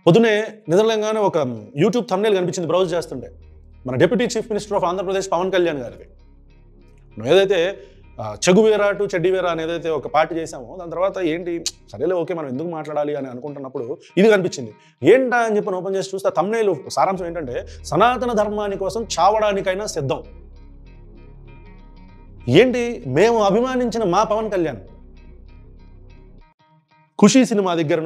పొద్దునే నిజంగానే ఒక యూట్యూబ్ థంబ్నెయిల్ కనిపించింది బ్రౌజ్ చేస్తుంటే. మన deputy chief minister of Andhra Pradesh Pawan Kalyan గారిది. మనం ఏదైతే చెగువేరా టు చెడ్డివేరా అని ఏదైతే ఒక పార్టీ చేసామో దాని తర్వాత ఏంటి సరేలే ఓకే మనం ఎందుకు మాట్లాడాలి అని అనుకుంటున్నప్పుడు ఇది కనిపించింది. ఏంటా అని చెప్పి ఓపెన్ చేసి చూస్తే థంబ్నెయిల్ సారాంశం ఏంటంటే సనాతన ధర్మాని కోసం చావడానికైనా సిద్ధం. ఏంటి మేము అభిమానించిన మా పవన్ కళ్యాణ్ ఖుషీ సినిమా దగ్గర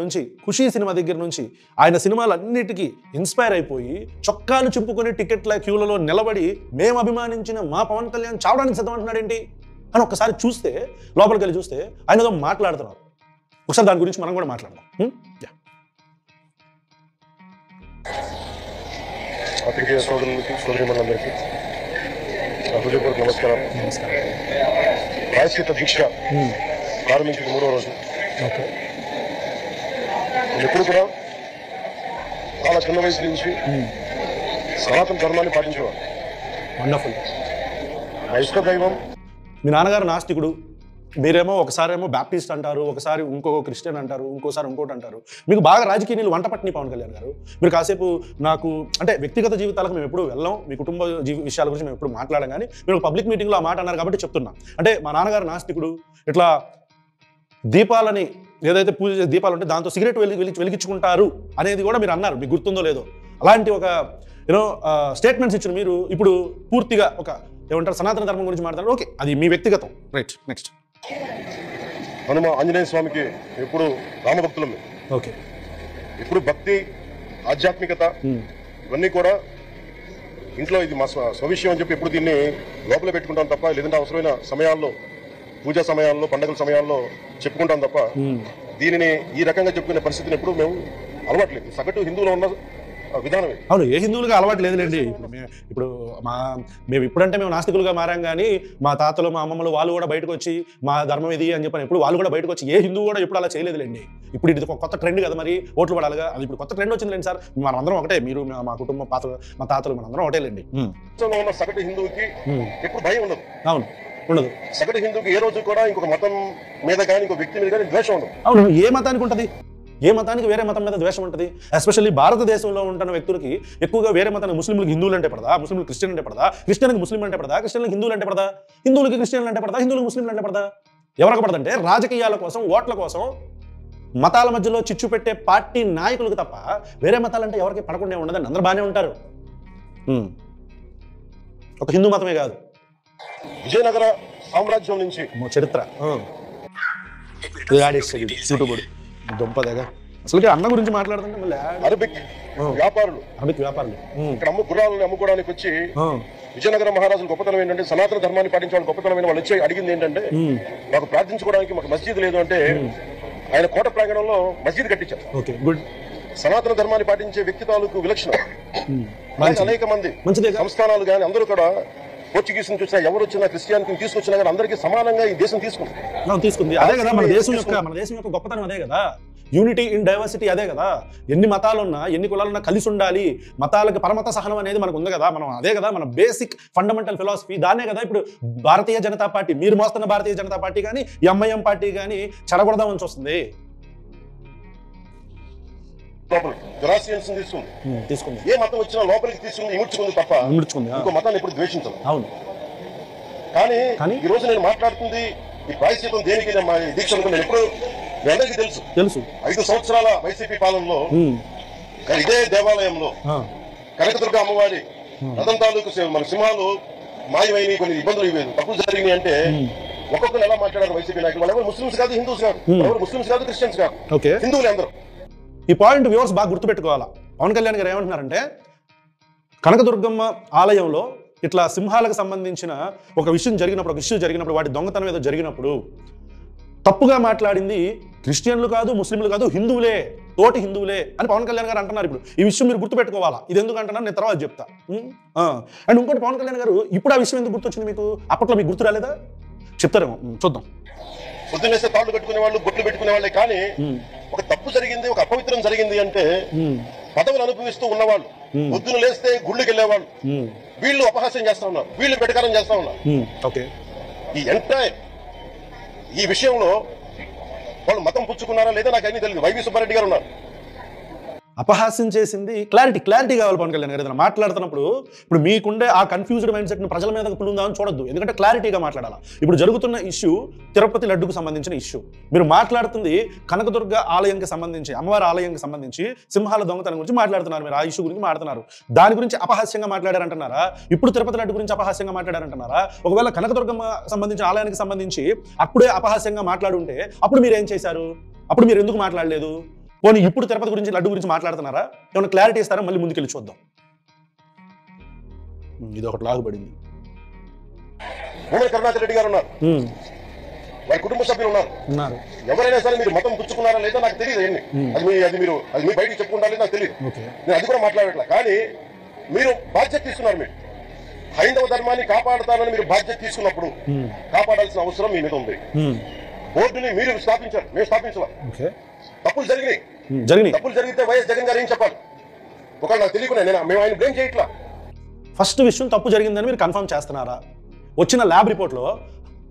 నుంచి ఆయన సినిమాలన్నిటికీ ఇన్స్పైర్ అయిపోయి చొక్కాలు చింపుకొని టికెట్ల క్యూలలో నిలబడి మేము అభిమానించిన మా పవన్ కళ్యాణ్ చావడానికి సిద్ధం అంటున్నాడు ఏంటి అని ఒక్కసారి చూస్తే, లోపలికి వెళ్ళి చూస్తే ఆయన ఏదో మాట్లాడుతున్నారు. ఒకసారి దాని గురించి మనం కూడా మాట్లాడదాం. నమస్కారం. రాజకీయ దీక్ష ప్రారంభించిన 3వ రోజు. ఎప్పుడు కూడా చాలా చిన్న వయసు నుంచి సనాతన ధర్మాన్ని పాటించేవాడు. వండర్ఫుల్. మా ఇష్ట దైవం. మీ నాన్నగారు నాస్తికుడు, మీరేమో ఒకసారేమో బ్యాప్టిస్ట్ అంటారు, ఒకసారి ఇంకొక క్రిస్టియన్ అంటారు, ఇంకోసారి ఇంకోటి అంటారు. మీకు బాగా రాజకీయ నీళ్ళు వంట పట్టిన పవన్ కళ్యాణ్ గారు. మీరు కాసేపు నాకు అంటే వ్యక్తిగత జీవితాలకు మేము ఎప్పుడు వెళ్ళాం, మీ కుటుంబ విషయాల గురించి మేము ఎప్పుడు మాట్లాడాం, కానీ మీరు పబ్లిక్ మీటింగ్లో ఆ మాట అన్నారు కాబట్టి చెప్తున్నా. అంటే మా నాన్నగారు నాస్తికుడు, ఇట్లా దీపాలని ఏదైతే పూజ చేసే దీపాలు ఉంటే దాంతో సిగరెట్ వెలిగించుకుంటారు అనేది కూడా మీరు అన్నారు, మీకు గుర్తుందో లేదో. అలాంటి ఒక స్టేట్మెంట్స్ ఇచ్చిన మీరు ఇప్పుడు పూర్తిగా ఒక ఏమంటారు సనాతన ధర్మం గురించి మాట్లాడారు. ఓకే, అది మీ వ్యక్తిగతం. Right, next. హనుమ ఆంజనేయ స్వామికి ఎప్పుడు రామభక్తులం. ఓకే, ఇప్పుడు భక్తి, ఆధ్యాత్మికత ఇవన్నీ కూడా ఇంట్లో ఇది మా స్వవిషయం అని చెప్పి ఎప్పుడు దీన్ని లోపల పెట్టుకుంటాం తప్ప, లేదంటే అవసరమైన సమయాల్లో, పూజా సమయాల్లో, పండుగల సమయాల్లో చెప్పుకుంటాం తప్ప దీనిని ఈ రకంగా చెప్పుకునే పరిస్థితిని ఎప్పుడు మేము అలవాట్లేదు. సగటు హిందువులో ఉన్న విధానమే. అవును, ఏ హిందువులుగా అలవాటు లేదులేండి. ఇప్పుడు మేము ఇప్పుడంటే మేము నాస్తికులుగా మారాం, కానీ మా తాతలు మా అమ్మమ్మలు వాళ్ళు కూడా బయటకు వచ్చి మా ధర్మం ఇది అని చెప్పని ఎప్పుడు వాళ్ళు కూడా బయటకు వచ్చి ఏ హిందువు కూడా ఎప్పుడు అలా చేయలేదులేండి. ఇప్పుడు ఇది ఒక కొత్త ట్రెండ్ కదా, మరి ఓట్లు పడాలిగా, అది ఇప్పుడు కొత్త ట్రెండ్ వచ్చిందిలేండి సార్. మనం అందరం ఒకటే, మీరు మా కుటుంబం మా తాతలు మనందరం ఒకటేలేండి. ఉన్న సగటు హిందువుకి ఎప్పుడు భయం ఉండదు. అవును, ఉండదు. సగటు హిందువుకి ఏ రోజు కూడా ఇంకొక మతం మీద కానీ ఇంకొక వ్యక్తి మీద కానీ ద్వేషం ఉండదు. అవును, ఏ మతానికి ఉంటుంది? ఏ మతానికి వేరే మతం మీద ద్వేషం ఉంటుంది? ఎస్పెషల్లీ భారతదేశంలో ఉంటున్న వ్యక్తులకి ఎక్కువగా వేరే మతానికి, ముస్లింలకు హిందువులు అంటే పడదా, ముస్లింలకు క్రిస్టియన్ అంటే పడదా, క్రిస్టియన్కి ముస్లిం అంటే పడదా, క్రిస్టియన్కి హిందువులు అంటే పడదా, హిందువులకి క్రిస్టియన్లు అంటే పడదా, హిందువులకు ముస్లింలు అంటే పడదా? ఎవరికి పడదంటే రాజకీయాల కోసం, ఓట్ల కోసం మతాల మధ్యలో చిచ్చు పెట్టే పార్టీ నాయకులకు తప్ప వేరే మతాలంటే ఎవరికి పడకుండా ఉండదని అందరూ బాగానే ఉంటారు. ఒక హిందూ మతమే కాదు, విజయనగర సామ్రాజ్యం నుంచి చరిత్ర యూట్యూబ్ దుంపదేగా. అసలు అన్న గురించి మాట్లాడుతుంటే మళ్ళీ అరబిక్ వ్యాపారులు ఇక్కడ గుర్రాలను అమ్ముకోవడానికి వచ్చి విజయనగర మహారాజుల గొప్పతనం ఏంటంటే సనాతన ధర్మాన్ని పాటించడానికి గొప్పతనమైన వాళ్ళు వచ్చి అడిగింది ఏంటంటే మాకు ప్రార్థించుకోవడానికి మాకు మస్జిద్ లేదు అంటే ఆయన కోట ప్రాంగణంలో మస్జిద్ కట్టించారు. Okay, good. సనాతన ధర్మాన్ని పాటించే వ్యక్తి తాలూకు విలక్షణం. అనేక మంది సంస్థానాలు కానీ అందరూ కూడా పోర్చుగీస్ నుంచి వచ్చినా, ఎవరు వచ్చినా, క్రిస్టియానిటీ తీసుకొచ్చినా కానీ అందరికీ సమానంగా ఈ దేశం తీసుకుంది. అదే కదా మన దేశం యొక్క గొప్పతనం, అదే కదా యూనిటీ ఇన్ డైవర్సిటీ. అదే కదా, ఎన్ని మతాలున్నా ఎన్ని కులాలున్నా కలిసి ఉండాలి, మతాలకు పరమత సహనం అనేది మనకు ఉంది కదా. మనం అదే కదా మన బేసిక్ ఫండమెంటల్ ఫిలాసఫీ. దాన్నే కదా ఇప్పుడు భారతీయ జనతా పార్టీ, మీరు మోస్తున్న భారతీయ జనతా పార్టీ కానీ ఎంఐఎం పార్టీ కానీ చెడగొడదామని చూస్తుంది. తీసుకుంది ఏ మతం వచ్చినా లోపలికి తీసుకుంది, ఇముడ్చుకుంది తప్ప ఇంకో మతాన్ని ఎప్పుడు ద్వేషించదు. అవును, కానీ ఈ రోజు నేను మాట్లాడుతుంది ఈ ప్రాయశ్చిత్తం దేనికి, దీక్ష నేను ఎప్పుడు అందరికీ తెలుసు. 5 సంవత్సరాల వైసీపీ పాలనలో ఇదే దేవాలయంలో కనకదుర్గ అమ్మవారి రథం తాలూకు మన సింహాలు మాయమైనవి, కొన్ని ఇబ్బందులు తప్పులు జరిగినాయి అంటే ఒక్కొక్కరు ఎలా మాట్లాడారు వైసీపీ నాయకులు. వాళ్ళు ఎవరు ముస్లిమ్స్ కాదు, హిందూస్ కాదు, ఎవరు ముస్లిమ్స్ కాదు, క్రిస్టియన్స్ కాదు, హిందువులు అందరూ. ఈ పాయింట్ వ్యూవర్స్ బాగా గుర్తుపెట్టుకోవాలా. పవన్ కళ్యాణ్ గారు ఏమంటున్నారంటే కనకదుర్గమ్మ ఆలయంలో ఇట్లా సింహాలకు సంబంధించిన ఒక విషయం జరిగినప్పుడు, వాటి దొంగతనం ఏదో జరిగినప్పుడు తప్పుగా మాట్లాడింది క్రిస్టియన్లు కాదు, ముస్లింలు కాదు, హిందువులే, తోటి హిందువులే అని పవన్ కళ్యాణ్ గారు అంటున్నారు. ఇప్పుడు ఈ విషయం మీరు గుర్తుపెట్టుకోవాలా. ఇది ఎందుకు అంటున్నారు నేను తర్వాత చెప్తా. అండ్ ఇంకోటి, పవన్ కళ్యాణ్ గారు ఇప్పుడు ఆ విషయం ఎందుకు గుర్తొచ్చింది మీకు? అప్పట్లో మీకు గుర్తు రాలేదా? చెప్తారేమో, చూద్దాం. పొద్దున్నేస్తే తాళ్ళు కట్టుకునే వాళ్ళు, బొట్లు పెట్టుకునే వాళ్ళే. కానీ ఒక తప్పు జరిగింది, ఒక అపవిత్రం జరిగింది అంటే పదవులు అనుభవిస్తూ ఉన్నవాళ్ళు, పొద్దున లేస్తే గుళ్ళకి వెళ్ళేవాళ్ళు, వీళ్ళు అపహాస్యం చేస్తా ఉన్నారు, వీళ్ళు పెటకారం చేస్తా ఉన్నారు. ఈ ఎంటైర్ ఈ విషయంలో వాళ్ళు మతం పుచ్చుకున్నారా లేదా నాకు అన్ని తెలియదు. వైవి సుబ్బారెడ్డి గారు ఉన్నారు, అపహాస్యం చేసింది క్లారిటీ కావాలి పవన్ కళ్యాణ్ గారు ఏదైనా మాట్లాడుతున్నప్పుడు. ఇప్పుడు మీకుండే ఆ కన్ఫ్యూజ్డ్ మైండ్ సెట్ని ప్రజల మీద పులుందామని చూడొద్దు, ఎందుకంటే క్లారిటీగా మాట్లాడాలి. ఇప్పుడు జరుగుతున్న ఇష్యూ తిరుపతి లడ్డుకు సంబంధించిన ఇష్యూ. మీరు మాట్లాడుతుంది కనకదుర్గ ఆలయంకి సంబంధించి, అమ్మవారి ఆలయంకి సంబంధించి సింహాల దొంగతనం గురించి మాట్లాడుతున్నారు. మీరు ఆ ఇష్యూ గురించి మాట్లాడుతున్నారు, దాని గురించి అపహాస్యంగా మాట్లాడారంటున్నారా? ఇప్పుడు తిరుపతి లడ్డు గురించి అపహాస్యంగా మాట్లాడారంటున్నారా? ఒకవేళ కనకదుర్గమ్మ సంబంధించిన ఆలయానికి సంబంధించి అప్పుడే అపహాస్యంగా మాట్లాడుంటే అప్పుడు మీరు ఏం చేశారు? అప్పుడు మీరు ఎందుకు మాట్లాడలేదు? పోనీ ఇప్పుడు తిరుపతి గురించి లడ్డు గురించి మాట్లాడుతున్నారా? ఏమైనా క్లారిటీ ఇస్తారా? మళ్ళీ ముందుకెళ్ళి చూద్దాం. ఇది ఒకటి లాగుపడింది. కరుణాకర్ రెడ్డి గారు ఉన్నారు, వారి కుటుంబ సభ్యులు ఉన్నారు. ఎవరైనా సరే మీరు మతం పుచ్చుకున్నారా లేదా నాకు తెలియదు. అది మీ బయటికి చెప్పుకుంటారో నాకు తెలియదు, నేను అది కూడా మాట్లాడట్లా. కానీ మీరు బాధ్యత తీసుకున్నారు. మీరు హైందవ ధర్మాన్ని కాపాడుతానని మీరు బాధ్యత తీసుకున్నప్పుడు కాపాడాల్సిన అవసరం మీ మీద ఉంది. బోర్డుని మీరు స్థాపించారు, మేము స్థాపించలా. తప్పులు జరిగినాయి. తప్పులు జరిగితే వైఎస్ జగన్ గారు ఏం చెప్పాలి? ఒకవేళ నాకు తెలియకుండా మేము ఆయన బ్లేమ్ చేయట్లా. ఫస్ట్ విషయం తప్పు జరిగిందని మీరు కన్ఫర్మ్ చేస్తున్నారా? వచ్చిన ల్యాబ్ రిపోర్ట్లో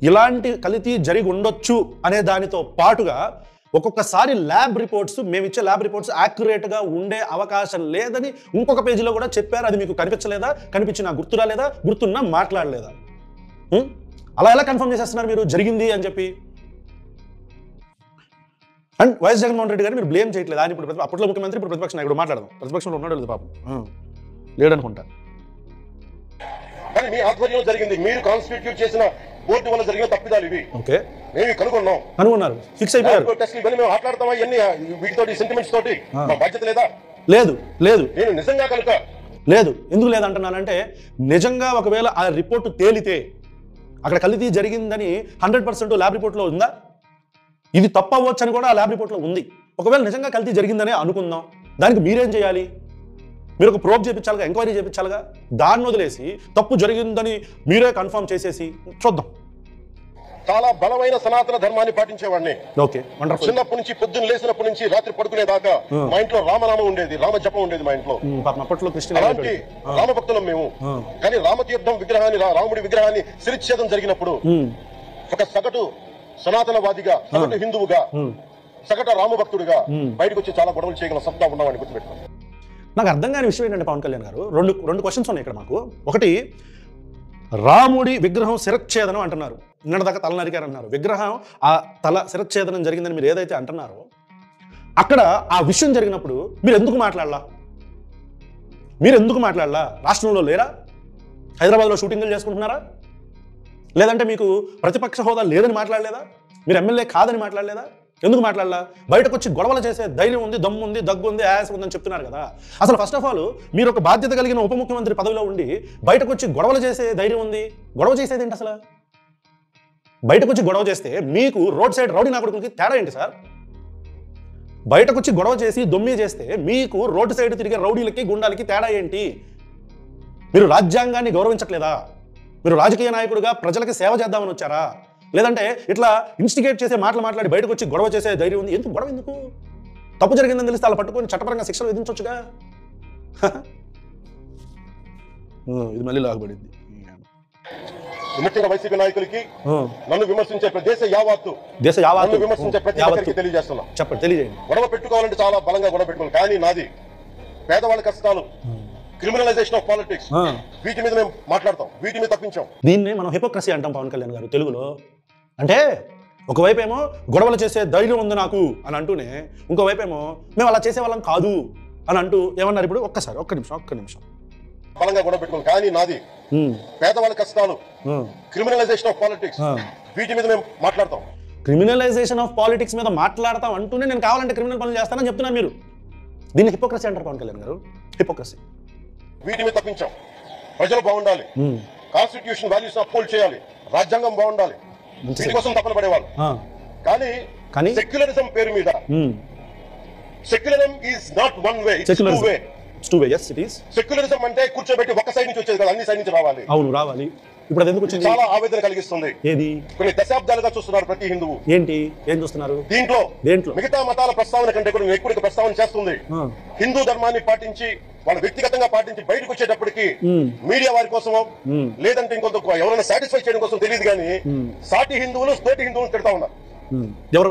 ఇలాంటి కల్తీ జరిగి ఉండొచ్చు అనే దానితో పాటుగా ఒక్కొక్కసారి ల్యాబ్ రిపోర్ట్స్, మేము ఇచ్చే ల్యాబ్ రిపోర్ట్స్ యాక్యురేట్గా ఉండే అవకాశం లేదని ఇంకొక పేజీలో కూడా చెప్పారు. అది మీకు కనిపించలేదా? కనిపించినా గుర్తురాలేదా? గుర్తున్నా మాట్లాడలేదా? అలా ఎలా కన్ఫర్మ్ చేసేస్తున్నారు మీరు జరిగింది అని చెప్పి? అండ్ వైఎస్ జగన్మోహన్ రెడ్డి గారు మీరు బ్లేమ్ చేయట్లేదు. ఆయన ఇప్పుడు అప్పట్లో ముఖ్యమంత్రి, ఇప్పుడు ప్రతిపక్ష నాయకుడు. మాట్లాడదాం, ప్రతిపక్షంలో ఉన్నాడు లేదు పాపం, లేడనుకుంటా. కానీ మీ ఆధ్వర్యంలో జరిగింది, మీరు కాన్స్టిట్యూట్ చేసిన బోర్డు వల్ల జరిగిన తప్పిదాలు ఇవి. ఓకే, మేము కనుగొన్నారు, ఫిక్స్ అయిపోయారు. మేము మాట్లాడతామా ఇవన్నీ వీటితోటి, సెంటిమెంట్స్ తోటి? మా బాధ్యత లేదా? లేదు. నేను నిజంగా కనుక లేదు. ఎందుకు లేదంటున్నానంటే, నిజంగా ఒకవేళ ఆ రిపోర్టు తేలితే అక్కడ కల్తీ జరిగిందని 100% ల్యాబ్ రిపోర్ట్లో ఉందా? ఇది తప్పు అవ్వచ్చు అని కూడా ఆ ల్యాబ్ రిపోర్ట్లో ఉంది. ఒకవేళ నిజంగా కల్తీ జరిగిందనే అనుకుందాం, దానికి మీరేం చేయాలి? మీరు ఒక ప్రోబ్ చేయించాలిగా, ఎంక్వైరీ చేయించాలిగా. దాన్ని వదిలేసి తప్పు జరిగిందని మీరే కన్ఫర్మ్ చేసేసి చూద్దాం. చాలా బలమైన సనాతన ధర్మాన్ని పాటించేవాడిని. Okay, wonderful. చిన్నప్పటి నుంచి, పొద్దున్న లేసినప్పటి నుంచి రాత్రి పడుకునేదాకా మా ఇంట్లో రామనామం ఉండేది, రామ జపం ఉండేది మా ఇంట్లో. అప్పట్లో అలాంటి రామభక్తులం మేము. కానీ రామతీర్థం విగ్రహాన్ని, రాముడి విగ్రహాన్ని శిరచ్ఛేదం జరిగినప్పుడు ఒక సగటు సనాతనవాదిగా, సగటు హిందువుగా, సగటు రామభక్తుడిగా బయటకు వచ్చి చాలా గొడవలు చేయగల సత్తా ఉన్నామని గుర్తుపెట్టుకోండి. నాకు అర్థం కాని విషయం ఏంటంటే పవన్ కళ్యాణ్ గారు, రెండు క్వశ్చన్స్ ఉన్నాయి ఇక్కడ మాకు. ఒకటి, రాముడి విగ్రహం శిరచ్ఛేదనం అంటున్నారు, నిన్నటిదాకా తల నరికారు అంటున్నారు. విగ్రహం ఆ తల శిరచ్ఛేదనం జరిగిందని మీరు ఏదైతే అంటున్నారో, అక్కడ ఆ విషయం జరిగినప్పుడు మీరు ఎందుకు మాట్లాడలా? రాష్ట్రంలో లేరా? హైదరాబాద్లో షూటింగ్లు చేసుకుంటున్నారా? లేదంటే మీకు ప్రతిపక్ష హోదా లేదని మాట్లాడలేదా? మీరు ఎమ్మెల్యే కాదని మాట్లాడలేదా? ఎందుకు మాట్లాడలా? బయటకు వచ్చి గొడవలు చేసే ధైర్యం ఉంది, దమ్ము ఉంది, దగ్గు ఉంది, ఆయాసం ఉందని చెప్తున్నారు కదా. అసలు ఫస్ట్ ఆఫ్ ఆల్ మీరు ఒక బాధ్యత కలిగిన ఉప ముఖ్యమంత్రి పదవిలో ఉండి బయటకు వచ్చి గొడవలు చేసే ధైర్యం ఉంది? గొడవ చేసేది ఏంటి అసలు? బయటకు వచ్చి గొడవ చేస్తే మీకు రోడ్ సైడ్ రౌడీ నాయకుడికి తేడా ఏంటి సార్? బయటకు వచ్చి గొడవ చేసి దొమ్మి చేస్తే మీకు రోడ్డు సైడ్ తిరిగే రౌడీలకి, గుండాలకి తేడా ఏంటి? మీరు రాజ్యాంగాన్ని గౌరవించట్లేదా? మీరు రాజకీయ నాయకుడిగా ప్రజలకి సేవ చేద్దామని వచ్చారా? లేదంటే ఇట్లా ఇన్స్టిగేట్ చేసే మాట్లాడి బయటకు వచ్చి గొడవ చేసే ధైర్యం ఉంది? ఎందుకు గొడవ? ఎందుకు? తప్పు జరిగిందని తెలిస్తే అలా పట్టుకొని చట్టపరంగా శిక్షలు విధించవచ్చుగా. ఇది మళ్ళీ లాగబడింది. వైసీపీ నాయకులకి, నన్ను విమర్శించే దేశ యావత్తు విమర్శించే ప్రతి ఒక్కరికి తెలియజేస్తున్నా. చెప్పండి, తెలియజేయండి. గొడవ పెట్టుకోవాలంటే చాలా బలంగా గొడవ పెట్టుకోవాలి. కానీ నాది పేదవాళ్ళ కష్టాలు, క్రిమినలైజేషన్ ఆఫ్ పాలిటిక్స్, వీటి మీద మేము మాట్లాడతాం, వీటి మీద తప్పించాం. దీన్ని మనం హిపోక్రసీ అంటాం పవన్ కళ్యాణ్ గారు తెలుగులో. అంటే ఒకవైపు ఏమో గొడవలు చేసే ధైర్యం ఉంది నాకు అని అంటూనే, ఇంకోవైపు ఏమో మేము అలా చేసేవాళ్ళం కాదు అని అంటూ ఏమన్నారు ఇప్పుడు? ఒక్క నిమిషం బలంగా గొడవ పెట్టుకోవాలి. కానీ నాది పేదవాళ్ళ కష్టాలు, క్రిమినలైజేషన్ ఆఫ్ పాలిటిక్స్, వీటి మీద మేము మాట్లాడతాం. క్రిమినలైజేషన్ ఆఫ్ పాలిటిక్స్ మీద మాట్లాడతాం అంటూనే నేను కావాలంటే క్రిమినల్ పనులు చేస్తానని చెప్తున్నారు మీరు. దీన్ని హిపోక్రసీ అంటారు పవన్ కళ్యాణ్ గారు, హిపోక్రసీ. వీటి మీద తప్పించాం. ప్రజలు బాగుండాలి, కాన్స్టిట్యూషన్ వాల్యూస్ అప్హోల్డ్ చేయాలి, రాజ్యాంగం బాగుండాలి, వీటి కోసం తపన పడేవాళ్ళు. కానీ సెక్యులరిజం పేరు మీద, secularism is not one way, it's two way. Secularism అంటే కూర్చోబెట్టి ఒక సైడ్ నుంచి వచ్చేది కదా, అన్ని సైడ్ నుంచి రావాలి. అవును, రావాలి. ఇప్పుడు అది ఎందుకు వచ్చింది? చాలా ఆవేదన కలిగిస్తుంది. ఏది? కొన్ని దశాబ్దాలుగా చూస్తున్నారు ప్రతి హిందువు. ఏం చూస్తున్నారు? దీంట్లో మిగతా మతాల ప్రస్తావన కంటే కూడా ఎక్కువ ప్రస్తావన చేస్తుంది. హిందూ ధర్మాన్ని పాటించి, వాళ్ళు వ్యక్తిగతంగా పాటించి బయటకు వచ్చేటప్పటికి మీడియా వారి కోసమో లేదంటే ఇంకొంత ఎవరైనా సాటిస్ఫై చేయడం కోసం తెలియదు కానీ సాటి హిందువులు తోటి హిందువులు తిడతా ఉన్నారు.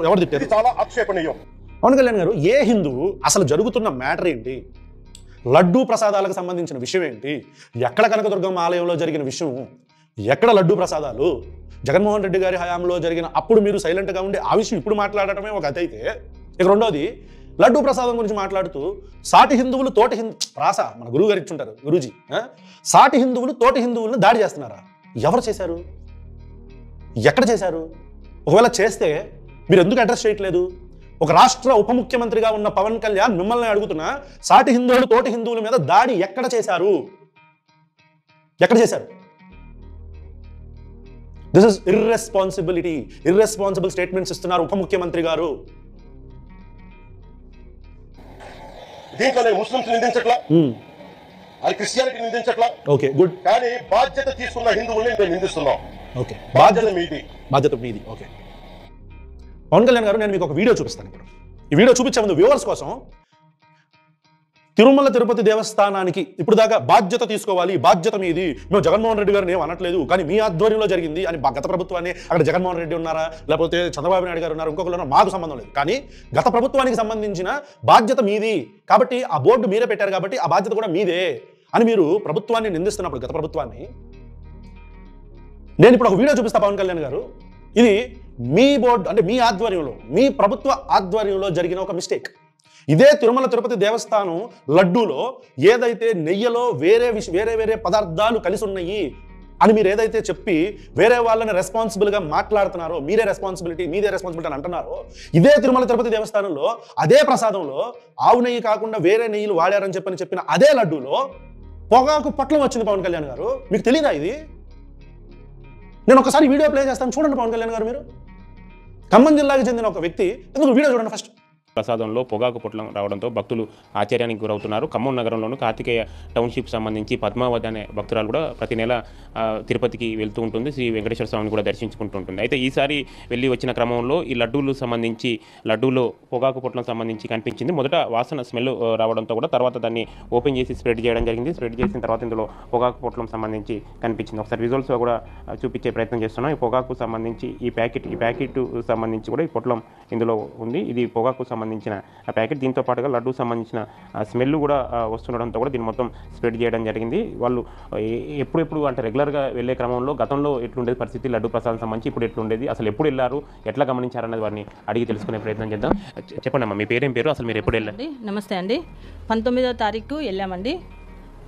ఎవరు తిట్టారు? చాలా ఆక్షేపణీయం. పవన్ కళ్యాణ్ గారు, ఏ హిందువు అసలు జరుగుతున్న మ్యాటర్ ఏంటి, లడ్డూ ప్రసాదాలకు సంబంధించిన విషయం ఏంటి, ఎక్కడ కనకదుర్గమ్మ ఆలయంలో జరిగిన విషయం, ఎక్కడ లడ్డూ ప్రసాదాలు, జగన్మోహన్ రెడ్డి గారి హయాంలో జరిగిన అప్పుడు మీరు సైలెంట్గా ఉండి ఆ విషయం ఇప్పుడు మాట్లాడటమే ఒక అతి అయితే, ఇక రెండోది లడ్డూ ప్రసాదం గురించి మాట్లాడుతూ సాటి హిందువులు తోటి ప్రాస మన గురువు గారు ఇచ్చుంటారు గురూజీ, సాటి హిందువులు తోటి హిందువులను దాడి చేస్తున్నారా? ఎవరు చేశారు? ఎక్కడ చేశారు? ఒకవేళ చేస్తే మీరు ఎందుకు అడ్రస్ చేయట్లేదు? ఒక రాష్ట్ర ఉప ముఖ్యమంత్రిగా ఉన్న పవన్ కళ్యాణ్ మిమ్మల్ని అడుగుతున్నా, సాటి హిందువులు తోటి హిందువుల మీద దాడి ఎక్కడ చేశారు? ఎక్కడ చేశారు? This is irresponsibility. Irresponsible statements ఇస్తున్నారు ఉప ముఖ్యమంత్రి గారు. దీంట్లో నేను ముస్లింస్ నిందించట్లా, అది క్రిస్టియానిటీ నిందించట్లా. Okay, good. కానీ బాధ్యత తీసుకున్న హిందువుల్ని మేము నిందిస్తున్నాం. ఓకే, బాధ్యత మీది. బాధ్యత మీది. ఓకే, పవన్ కళ్యాణ్ గారు, నేను మీకు ఒక వీడియో చూపిస్తాను ఇప్పుడు. ఈ వీడియో చూపించే ముందు వ్యూవర్స్ కోసం, తిరుమల తిరుపతి దేవస్థానానికి ఇప్పుడు దాకా బాధ్యత తీసుకోవాలి, బాధ్యత మీది, మేము జగన్మోహన్ రెడ్డి గారిని ఏం అనట్లేదు, కానీ మీ ఆధ్వర్యంలో జరిగింది అని గత ప్రభుత్వాన్ని, అక్కడ జగన్మోహన్ రెడ్డి ఉన్నారా లేకపోతే చంద్రబాబు నాయుడు గారు ఉన్నారు ఇంకొకరు ఉన్నారు, మాకు సంబంధం లేదు, కానీ గత ప్రభుత్వానికి సంబంధించిన బాధ్యత మీది కాబట్టి ఆ బోర్డు మీరే పెట్టారు కాబట్టి ఆ బాధ్యత కూడా మీదే అని మీరు ప్రభుత్వాన్ని నిందిస్తున్నప్పుడు, గత ప్రభుత్వాన్ని, నేను ఇప్పుడు ఒక వీడియో చూపిస్తా పవన్ కళ్యాణ్ గారు. ఇది మీ బోర్డు అంటే మీ ఆధ్వర్యంలో, మీ ప్రభుత్వ ఆధ్వర్యంలో జరిగిన ఒక మిస్టేక్. ఇదే తిరుమల తిరుపతి దేవస్థానం లడ్డూలో ఏదైతే నెయ్యిలో వేరే వేరే పదార్థాలు కలిసి ఉన్నాయి అని మీరు ఏదైతే చెప్పి వేరే వాళ్ళని రెస్పాన్సిబుల్గా మాట్లాడుతున్నారో, మీదే రెస్పాన్సిబిలిటీ అని అంటున్నారో, ఇదే తిరుమల తిరుపతి దేవస్థానంలో అదే ప్రసాదంలో ఆవు నెయ్యి కాకుండా వేరే నెయ్యిలు వాడారని చెప్పిన అదే లడ్డూలో పొగాకు పొట్లం వచ్చింది పవన్ కళ్యాణ్ గారు. మీకు తెలీదా ఇది? నేను ఒకసారి వీడియో ప్లే చేస్తాను, చూడండి పవన్ కళ్యాణ్ గారు. మీరు ఖమ్మం జిల్లాకి చెందిన ఒక వ్యక్తి, ఎందుకు వీడియో చూడండి ఫస్ట్. ప్రసాదంలో పొగాకు పొట్లం రావడంతో భక్తులు ఆశ్చర్యానికి గురవుతున్నారు. ఖమ్మం నగరంలోని కార్తికేయ టౌన్షిప్ సంబంధించి పద్మావతి అనే భక్తురాలు కూడా ప్రతి నెల తిరుపతికి వెళ్తూ ఉంటుంది, శ్రీ వెంకటేశ్వర స్వామిని కూడా దర్శించుకుంటూ ఉంటుంది. అయితే ఈసారి వెళ్ళి వచ్చిన క్రమంలో ఈ లడ్డూలో పొగాకు పొట్లం సంబంధించి కనిపించింది. మొదట వాసన స్మెల్ రావడంతో కూడా తర్వాత దాన్ని ఓపెన్ చేసి స్ప్రెడ్ చేయడం జరిగింది. స్ప్రెడ్ చేసిన తర్వాత ఇందులో పొగాకు పొట్లం సంబంధించి కనిపించింది. ఒకసారి విజువల్స్ కూడా చూపించే ప్రయత్నం చేస్తున్నాం. ఈ పొగాకు సంబంధించి ఈ ప్యాకెట్ సంబంధించి కూడా ఈ పొట్లం ఇందులో ఉంది. ఇది పొగాకు సంబంధించిన ప్యాకెట్. దీంతో పాటుగా లడ్డు సంబంధించిన స్మెల్ కూడా వస్తుండడంతో కూడా దీన్ని మొత్తం స్ప్రెడ్ చేయడం జరిగింది. వాళ్ళు ఎప్పుడు అంటే రెగ్యులర్గా వెళ్ళే క్రమంలో గతంలో ఎట్లుండేది పరిస్థితి, లడ్డు ప్రసాదం సంబంధించి ఇప్పుడు ఎట్లుండేది, అసలు ఎప్పుడు వెళ్ళారు, ఎట్లా గమనించారన్నది వారిని అడిగి తెలుసుకునే ప్రయత్నం చేద్దాం. చెప్పండి అమ్మా, మీ పేరేం పేరు, అసలు మీరు ఎప్పుడు వెళ్ళారు? నమస్తే అండి. 19వ తారీఖు వెళ్ళామండి.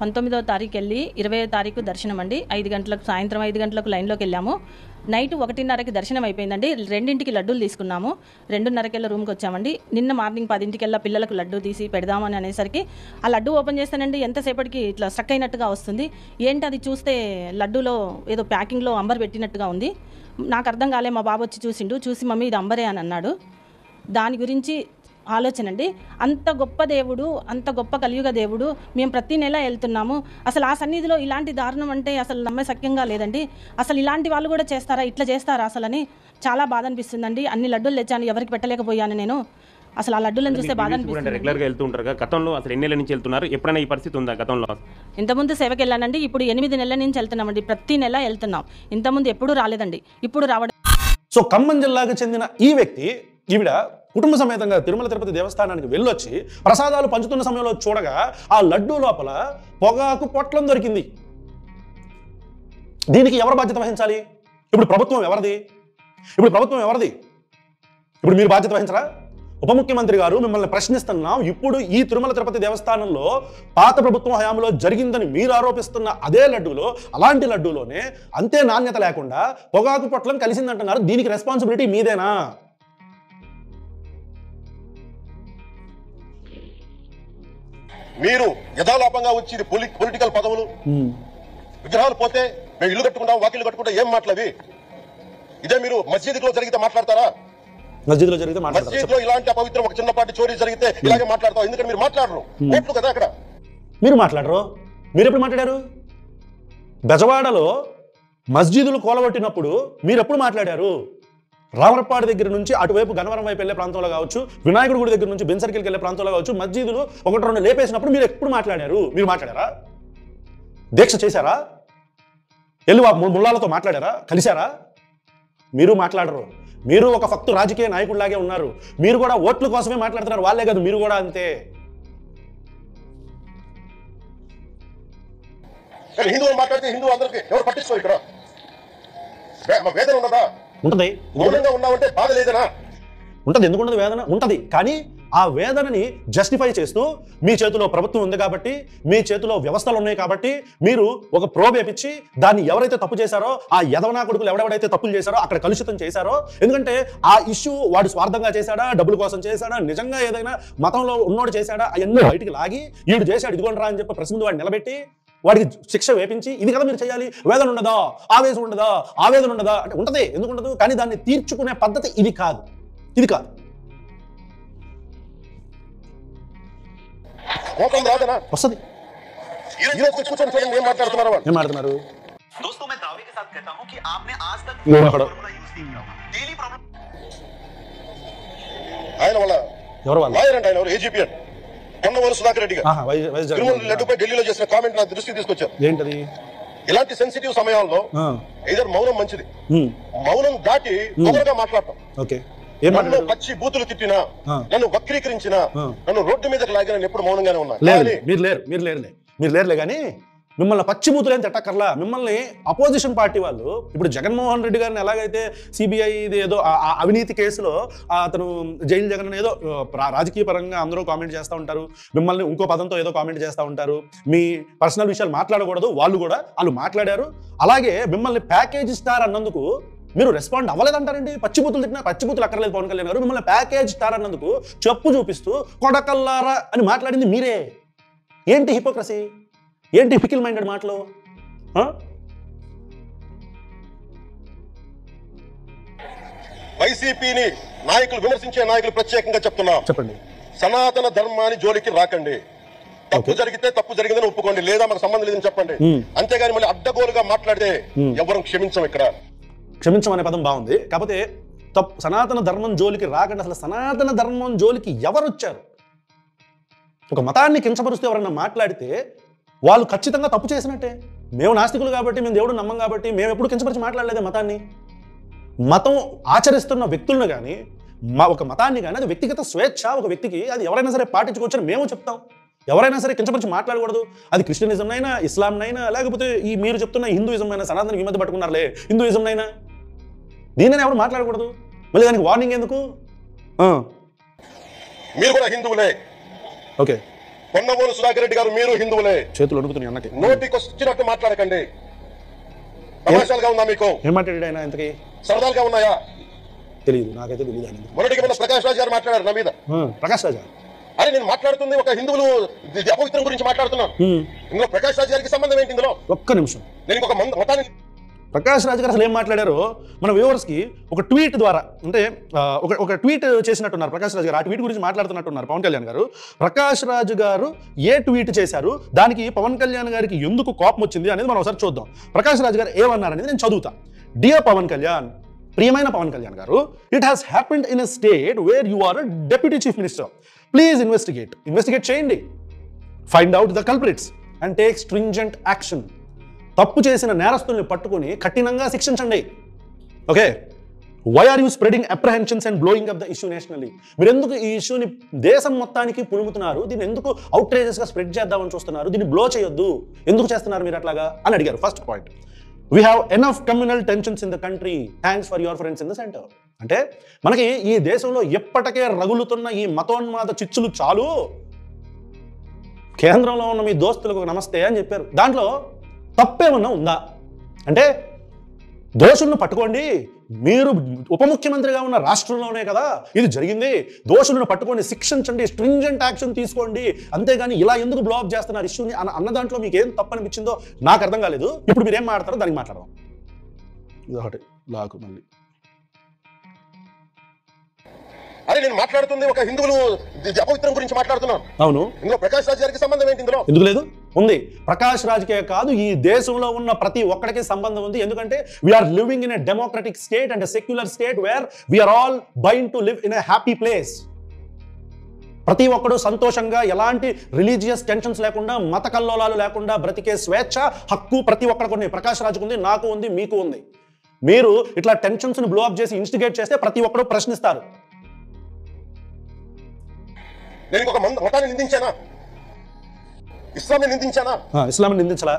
19వ తారీఖు వెళ్ళి 20వ తారీఖు దర్శనం అండి. సాయంత్రం 5 గంటలకు లైన్లోకి వెళ్ళాము. నైట్ 1:30కి దర్శనం అయిపోయిందండి. 2ంటికి లడ్డూలు తీసుకున్నాము. 2:30కెళ్ళ రూమ్కి వచ్చామండి. నిన్న మార్నింగ్ 10ంటికెళ్ళ పిల్లలకు లడ్డు తీసి పెడదామని అనేసరికి ఆ లడ్డు ఓపెన్ చేస్తానండి, ఎంతసేపటికి ఇట్లా స్టక్ అయినట్టుగా వస్తుంది. ఏంటి అది చూస్తే లడ్డూలో ఏదో ప్యాకింగ్లో అంబర్ పెట్టినట్టుగా ఉంది. నాకు అర్థం కాలే. మా బాబు వచ్చి చూసి మమ్మీ ఇది అంబరే అని అన్నాడు. దాని గురించి ఆలోచన అండి. అంత గొప్ప దేవుడు, అంత గొప్ప కలియుగ దేవుడు, మేము ప్రతి నెల వెళ్తున్నాము. అసలు ఆ సన్నిధిలో ఇలాంటి దారుణం అంటే అసలు నమ్మశక్యంగా లేదండి. అసలు ఇలాంటి వాళ్ళు కూడా చేస్తారా, ఇట్లా చేస్తారా అసలని చాలా బాధ అనిపిస్తుందండి. అన్ని లడ్డూలు తెచ్చాను, ఎవరికి పెట్టలేకపోయాను నేను. అసలు ఆ లడ్డూలను చూస్తే బాధ అనిపిస్తుంది. రెగ్యులర్గా వెళ్తూ ఉంటారు, గతంలో అసలు ఎన్ని నెలల నుంచి వెళ్తున్నారు, ఎప్పుడైనా ఈ పరిస్థితి ఉందా గతంలో? ఇంతకుముందు సేవకి వెళ్ళానండి. ఇప్పుడు 8 నెలల నుంచి వెళ్తున్నామండి. ప్రతి నెల వెళ్తున్నాం. ఇంతకుముందు ఎప్పుడూ రాలేదండి, ఇప్పుడు రావడం. సో ఖమ్మం జిల్లాకు చెందిన ఈ వ్యక్తి, ఈవిడ కుటుంబ సమేతంగా తిరుమల తిరుపతి దేవస్థానానికి వెళ్ళొచ్చి ప్రసాదాలు పంచుతున్న సమయంలో చూడగా ఆ లడ్డూ లోపల పొగాకు పొట్లం దొరికింది. దీనికి ఎవరు బాధ్యత వహించాలి? ఇప్పుడు ప్రభుత్వం ఎవరిది? ఇప్పుడు మీరు బాధ్యత వహించరా? ఉప ముఖ్యమంత్రి గారు, మిమ్మల్ని ప్రశ్నిస్తున్నాం. ఇప్పుడు ఈ తిరుమల తిరుపతి దేవస్థానంలో పాత ప్రభుత్వం హయాంలో జరిగిందని మీరు ఆరోపిస్తున్న అదే లడ్డూలో, అలాంటి లడ్డూలోనే అంతే నాణ్యత లేకుండా పొగాకు పొట్లం కలిసిందంటున్నారు. దీనికి రెస్పాన్సిబిలిటీ మీదేనా? మీరు యథాలాపంగా వచ్చి పొలిటికల్ పదవులు, విగ్రహాలు పోతే మేము ఇల్లు కట్టుకుంటాం, వాకిళ్ళు కట్టుకుంటాం, ఏం మాట్లాడి ఇదే మీరు మస్జిద్లో జరిగితే మాట్లాడతారా? మస్జిద్లో ఇలాంటి అపవిత్రం ఒక చిన్నపాటి చోరీ జరిగితే ఇలాగే మాట్లాడతాం. ఎందుకంటే మీరు మాట్లాడరు, కోట్లు కదా అక్కడ. మీరు మాట్లాడరు. మీరు ఎప్పుడు మాట్లాడారు? బెజవాడలో మస్జిదులు కూలగొట్టినప్పుడు మీరు ఎప్పుడు మాట్లాడారు? రామరపాడు దగ్గర నుంచి అటువైపు గన్నవరం వైపు వెళ్ళే ప్రాంతంలో కావచ్చు, వినాయకుడి గుడి దగ్గర నుంచి బెన్ సర్కిల్కి వెళ్ళే ప్రాంతంలో కావచ్చు, మస్జిదులు 1-2 లేపేసినప్పుడు మీరు ఎప్పుడు మాట్లాడారు? మీరు మాట్లాడారా? దీక్ష చేశారా? వెళ్ళి ముల్లాలతో మాట్లాడారా? కలిశారా? మీరు మాట్లాడరు. మీరు ఒక ఫక్తు రాజకీయ నాయకుడిలాగే ఉన్నారు. మీరు కూడా ఓట్ల కోసమే మాట్లాడుతున్నారు. వాళ్ళే కాదు, మీరు కూడా అంతే. హిందువులు మాట్లాడితే హిందూ అందరికి ఎవరు పట్టించుకోరు. ఇక్కడ వేదన ఉండదా? ఉంటది. మౌనంగా ఉన్నామంటే బాధ లేదనా? ఉంటది. ఎందుకు ఉండదు? వేదన ఉంటది. కానీ ఆ వేదనని జస్టిఫై చేస్తూ మీ చేతిలో ప్రభుత్వం ఉంది కాబట్టి, మీ చేతిలో వ్యవస్థలు ఉన్నాయి కాబట్టి మీరు ఒక ప్రోబ్ వేపించి దాన్ని ఎవరైతే తప్పు చేశారో, ఆ యదవనా కొడుకులు ఎవడెవడైతే తప్పులు చేశారో అక్కడ కలుషితం చేశారో, ఎందుకంటే ఆ ఇష్యూ వాడు స్వార్థంగా చేశాడా, డబ్బుల కోసం చేశాడా, నిజంగా ఏదైనా మతంలో ఉన్నోడు చేశాడా, అవన్నీ బయటికి లాగి వీడు చేశాడు ఇదిగోండి రా అని చెప్పి ప్రెస్ ముందు వాడు నిలబెట్టి వాడికి శిక్ష వేపించి ఇది కదా మీరు చేయాలి. వేదన ఉండదా? ఆవేశం ఉండదా? ఆవేదన ఉండదా అంటే ఉంటది. ఎందుకు ఉండదు? కానీ దాన్ని తీర్చుకునే పద్ధతి ఇది కాదు. ఇది కాదు. వస్తుంది. ఏం మాట్లాడుతున్నారు? ఆయన వాళ్ళ ఎవరు వాళ్ళు? లాయర్ అంటే ఆయన ఎవరు? ఏజీపీ అంటే పొన్నవోలు సుధాకర్ రెడ్డి గారు లడ్డుపై ఢిల్లీలో చేసిన కామెంట్ నా దృష్టికి తీసుకొచ్చారు. ఏంటది? ఇలాంటి సెన్సిటివ్ సమయాల్లో ఏదైనా మౌనం మంచిది. మౌనం దాటి పొగరుగా మాట్లాడటం. ఓకే. నన్ను పచ్చి బూతులు తిట్టినా, నన్ను వక్రీకరించినా, నన్ను రోడ్డు మీదకి లాగిన ఎప్పుడు మౌనంగానే ఉన్నా. మీరు లేరులే కానీ మిమ్మల్ని పచ్చి బూతులు ఏం తిట్టక్కర్లా. మిమ్మల్ని అపోజిషన్ పార్టీ వాళ్ళు ఇప్పుడు జగన్మోహన్ రెడ్డి గారిని ఎలాగైతే సిబిఐ ఏదో అవినీతి కేసులో అతను జైలు జగన్ ఏదో రాజకీయ పరంగా అందరూ కామెంట్ చేస్తూ ఉంటారు, మిమ్మల్ని ఇంకో పదంతో ఏదో కామెంట్ చేస్తూ ఉంటారు, మీ పర్సనల్ విషయాలు మాట్లాడకూడదు, వాళ్ళు మాట్లాడారు. అలాగే మిమ్మల్ని ప్యాకేజ్ స్టార్ అన్నందుకు మీరు రెస్పాండ్ అవ్వలేదంటారండి. పచ్చిబూతులు తిట్టినా పచ్చిబూతులు అక్కర్లేదు పవన్ కళ్యాణ్ గారు. మిమ్మల్ని ప్యాకేజ్ స్టార్ అన్నందుకు చెప్పు చూపిస్తూ కొడకల్లారా అని మాట్లాడింది మీరే. ఏంటి హిపోక్రసీ? ఏంటి ఫికిల్ మైండెడ్ మాటలు? వైసీపీని నాయకులు విమర్శించే నాయకులు ప్రత్యేకంగా చెప్తున్నాం, చెప్పండి, సనాతన ధర్మాన్ని జోలికి రాకండి. తప్పు జరిగితే తప్పు జరిగిందని ఒప్పుకోండి, లేదా మనకు సంబంధం లేదని చెప్పండి. అంతేగాని మళ్ళీ అడ్డగోలుగా మాట్లాడితే ఎవరు క్షమించం. ఇక్కడ క్షమించమనే పదం బాగుంది, కాకపోతే సనాతన ధర్మం జోలికి రాకండి. అసలు సనాతన ధర్మం జోలికి ఎవరు వచ్చారు? ఒక మతాన్ని కించపరుస్తూ ఎవరన్నా మాట్లాడితే వాళ్ళు ఖచ్చితంగా తప్పు చేసినట్టే. మేము నాస్తికులు కాబట్టి, మేము దేవుడు నమ్మం కాబట్టి మేము ఎప్పుడు కించపరిచి మాట్లాడలేదే మతాన్ని. మతం ఆచరిస్తున్న వ్యక్తులను కానీ ఒక మతాన్ని కానీ అది వ్యక్తిగత స్వేచ్ఛ. ఒక వ్యక్తికి అది ఎవరైనా సరే పాటించుకోవచ్చని మేము చెప్తాం. ఎవరైనా సరే కించపరిచి మాట్లాడకూడదు. అది క్రిస్టియనిజంనైనా, ఇస్లాంనైనా, లేకపోతే ఈ మీరు చెప్తున్న హిందూయిజం అయినా, సనాతన ఈ మధ్య పట్టుకున్నారులే హిందూయిజంనైనా, దీనిని ఎవరు మాట్లాడకూడదు. మళ్ళీ దానికి వార్నింగ్ ఎందుకు? మీరు కూడా హిందువులే. ఓకే. పొన్నవోలు సుధాకర్ రెడ్డి గారు మీరు హిందువులే. చేతులు అడుగుతున్నాయి అన్నకి. నోటికి వచ్చినట్టు మాట్లాడకండి. తమాషాలుగా ఉందా మీకు? ఏం మాట్లాడాడు ఆయన? ఇంతకీ సరదాలుగా ఉన్నాయా? తెలియదు, నాకైతే తెలియదు. మొన్నటికి మన ప్రకాష్ రాజ్ గారు మాట్లాడారు నా మీద. ప్రకాష్ రాజా? అరే నేను మాట్లాడుతుంది ఒక హిందువులు అపవిత్రం గురించి మాట్లాడుతున్నాను. ఇందులో ప్రకాష్ రాజ్ గారికి సంబంధం ఏంటి? ఇందులో ఒక్క నిమిషం. నేను ఒక మతాన్ని ప్రకాష్ రాజ్ గారు అసలు ఏం మాట్లాడారో మన వ్యూవర్స్కి ఒక ట్వీట్ ద్వారా, అంటే ఒక ట్వీట్ చేసినట్టున్నారు ప్రకాష్ రాజ్ గారు. ఆ ట్వీట్ గురించి మాట్లాడుతున్నట్టున్నారు పవన్ కళ్యాణ్ గారు. ప్రకాష్ రాజ్ గారు ఏ ట్వీట్ చేశారు, దానికి పవన్ కళ్యాణ్ గారికి ఎందుకు కోపం వచ్చింది అనేది మనం ఒకసారి చూద్దాం. ప్రకాష్ రాజ్ గారు ఏమన్నారనేది నేను చదువుతా. డియర్ పవన్ కళ్యాణ్, ప్రియమైన పవన్ కళ్యాణ్ గారు, it has happened in a state where you are deputy chief minister. Please investigate చేయండి, find out the culprits and take stringent action. తప్పు చేసిన నేరస్తుల్ని పట్టుకుని కఠినంగా శిక్షించండి. Okay. Why are you spreading apprehensions and blowing up the issue nationally? మీరు ఎందుకు ఈ ఇష్యూని దేశం మొత్తానికి పులుముతున్నారు? దీన్ని ఎందుకు అవుట్రేజెస్గా స్ప్రెడ్ చేద్దామని చూస్తున్నారు? దీన్ని బ్లో చేయొద్దు, ఎందుకు చేస్తున్నారు మీరు అట్లాగా అని అడిగారు. First point, we have enough communal tensions in the country, thanks for your friends in the centre. అంటే మనకి ఈ దేశంలో ఎప్పటికే రగులుతున్న ఈ మతోన్మాద చిచ్చులు చాలు, కేంద్రంలో ఉన్న మీ దోస్తులకు నమస్తే అని చెప్పారు. దాంట్లో తప్పేమన్నా ఉందా అంటే దోషులను పట్టుకోండి, మీరు ఉప ముఖ్యమంత్రిగా ఉన్న రాష్ట్రంలోనే కదా ఇది జరిగింది, దోషులను పట్టుకోండి, శిక్షించండి, స్ట్రింజెంట్ యాక్షన్ తీసుకోండి, అంతేగాని ఇలా ఎందుకు బ్లో అప్ చేస్తున్నారు ఇష్యూని అన్న దాంట్లో మీకు ఏం తప్పనిపించిందో నాకు అర్థం కాలేదు. ఇప్పుడు మీరు ఏం మాట్లాడతారో దానికి మాట్లాడదాం. ఇదొకటి లాకు మళ్ళీ. అరే నేను మాట్లాడుతుంది ఒక హిందువులు అపవిత్రం గురించి మాట్లాడుతున్నాను. అవును. ఇందులో ప్రకాష్ రాజ్ గారికి సంబంధం ఏంటి? ఇందులో ఎందుకు లేదు? ఉంది. ప్రకాష్ రాజ్కే కాదు, ఈ దేశంలో ఉన్న ప్రతి ఒక్కడికి సంబంధం ఉంది. ఎందుకంటే we are living in a democratic state and secular state where we are all bind to live in a happy place. ప్రతి ఒక్కడు సంతోషంగా, ఎలాంటి రిలీజియస్ టెన్షన్స్ లేకుండా, మత కల్లోలాలు లేకుండా బ్రతికే స్వేచ్ఛ, హక్కు ప్రతి ఒక్కడికి ఉంది. ప్రకాష్ రాజ్కు ఉంది, నాకు ఉంది, మీకు ఉంది. మీరు ఇట్లా టెన్షన్స్ని బ్లో అప్ చేసి ఇన్స్టిగేట్ చేస్తే ప్రతి ఒక్కరు ప్రశ్నిస్తారు. నేను ఒక మతాన్ని నిందించానా? ఇస్లాంని నిందించానా? ఇస్లాంని నిందించలా,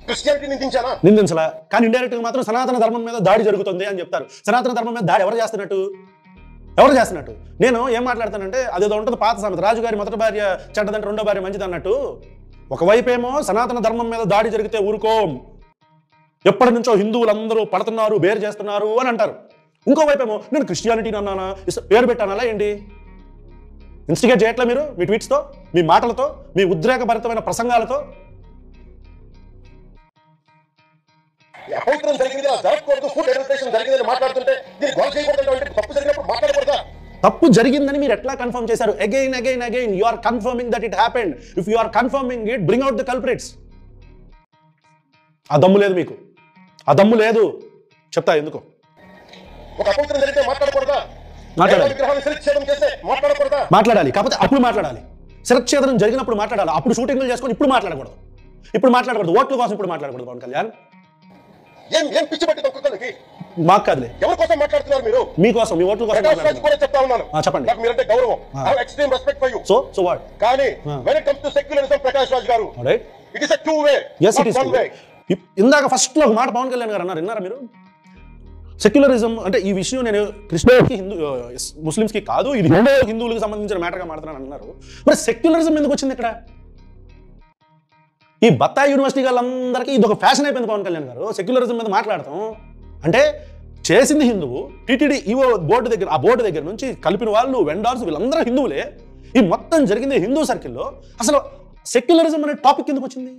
క్రిస్టియానిటీ నిందించానా? నిందించలా. కానీ ఇండైరెక్ట్ గా మాత్రం సనాతన ధర్మం మీద దాడి జరుగుతుంది అని చెప్తారు. సనాతన ధర్మం మీద దాడి ఎవరు చేస్తున్నట్టు? నేను ఏం మాట్లాడతానంటే అదేదో ఉంటుంది పాత సామెత, రాజుగారి మొదటి భార్య చెడ్డదంటే రెండో భార్య మంచిది అన్నట్టు. ఒకవైపేమో సనాతన ధర్మం మీద దాడి జరిగితే ఊరుకోం, ఎప్పటి నుంచో హిందువులందరూ పడుతున్నారు, బేరు చేస్తున్నారు అని అంటారు. ఇంకోవైపేమో నేను క్రిస్టియానిటీని అన్నానా, పేరు పెట్టానా ఏంటి? ఇన్స్టిగేట్ చేయట్లే మీరు మీ ట్వీట్స్తో, మీ మాటలతో, మీ ఉద్రేకభరితమైన ప్రసంగాలతో? అపవిత్రం జరిగింది, జరగకూడదు, ఫుడ్ అడ్మినిస్ట్రేషన్ జరిగిందని మాట్లాడుతుంటే దీన్ని గొడవ చేయకూడదు అంటే తప్పు జరిగినప్పుడు మాట్లాడకూడదా? తప్పు జరిగిందని మీరు ఎట్లా కన్ఫర్మ్ చేశారు? Again you are confirming that it happened. If you are confirming it, bring out the culprits. ఆ దమ్ము లేదు మీకు, ఆ దమ్ము లేదు. చెప్తా ఎందుకు. ఒక అపవిత్రం జరిగితే మాట్లాడకూడదా? మాట్లాడాలి, కాకపోతే అప్పుడు మాట్లాడాలి. శిరచ్ఛేదనం జరిగినప్పుడు మాట్లాడాలి, అప్పుడు షూటింగ్లు చేసుకొని ఇప్పుడు మాట్లాడకూడదు. ఓట్ల కోసం ఇప్పుడు మాట్లాడకూడదు. పవన్ కళ్యాణ్ ఏం పిచ్చి పట్టి తొక్కుతానికి మాకు కాదులే. ఎవరి కోసం మాట్లాడుతున్నారు మీరు? మీకోసం, మీ ఓట్ల కోసం చెప్తా ఉన్నాను. చెప్పండి. నాకు మీరంటే గౌరవం, extreme respect for you. So what? కానీ when it comes to secularism, Prakash Raj గారు, it is a two way, not one way. ఇందాక ఫస్ట్ లో ఒక మాట పవన్ కళ్యాణ్ గారు అన్నారు, విన్నారా మీరు? సెక్యులరిజం అంటే ఈ విషయం నేను క్రిస్టియన్కి, ముస్లిమ్స్కి కాదు, ఇది హిందువులకు సంబంధించిన మ్యాటర్గా మాట్లాడుతున్నాను అన్నారు. మరి సెక్యులరిజం ఎందుకు వచ్చింది ఇక్కడ? ఈ బత్తాయి యూనివర్సిటీ వాళ్ళందరికీ ఇది ఒక ఫ్యాషన్ అయిపోయింది. పవన్ కళ్యాణ్ గారు సెక్యులరిజం మీద మాట్లాడతాం అంటే చేసింది హిందువు. టీటీడీ ఈవో బోర్డు దగ్గర, ఆ బోర్డు దగ్గర నుంచి కలిపిన వాళ్ళు, వెండార్స్, వీళ్ళందరూ హిందువులే. ఈ మొత్తం జరిగింది హిందూ సర్కిల్లో. అసలు సెక్యులరిజం అనే టాపిక్ ఎందుకు వచ్చింది?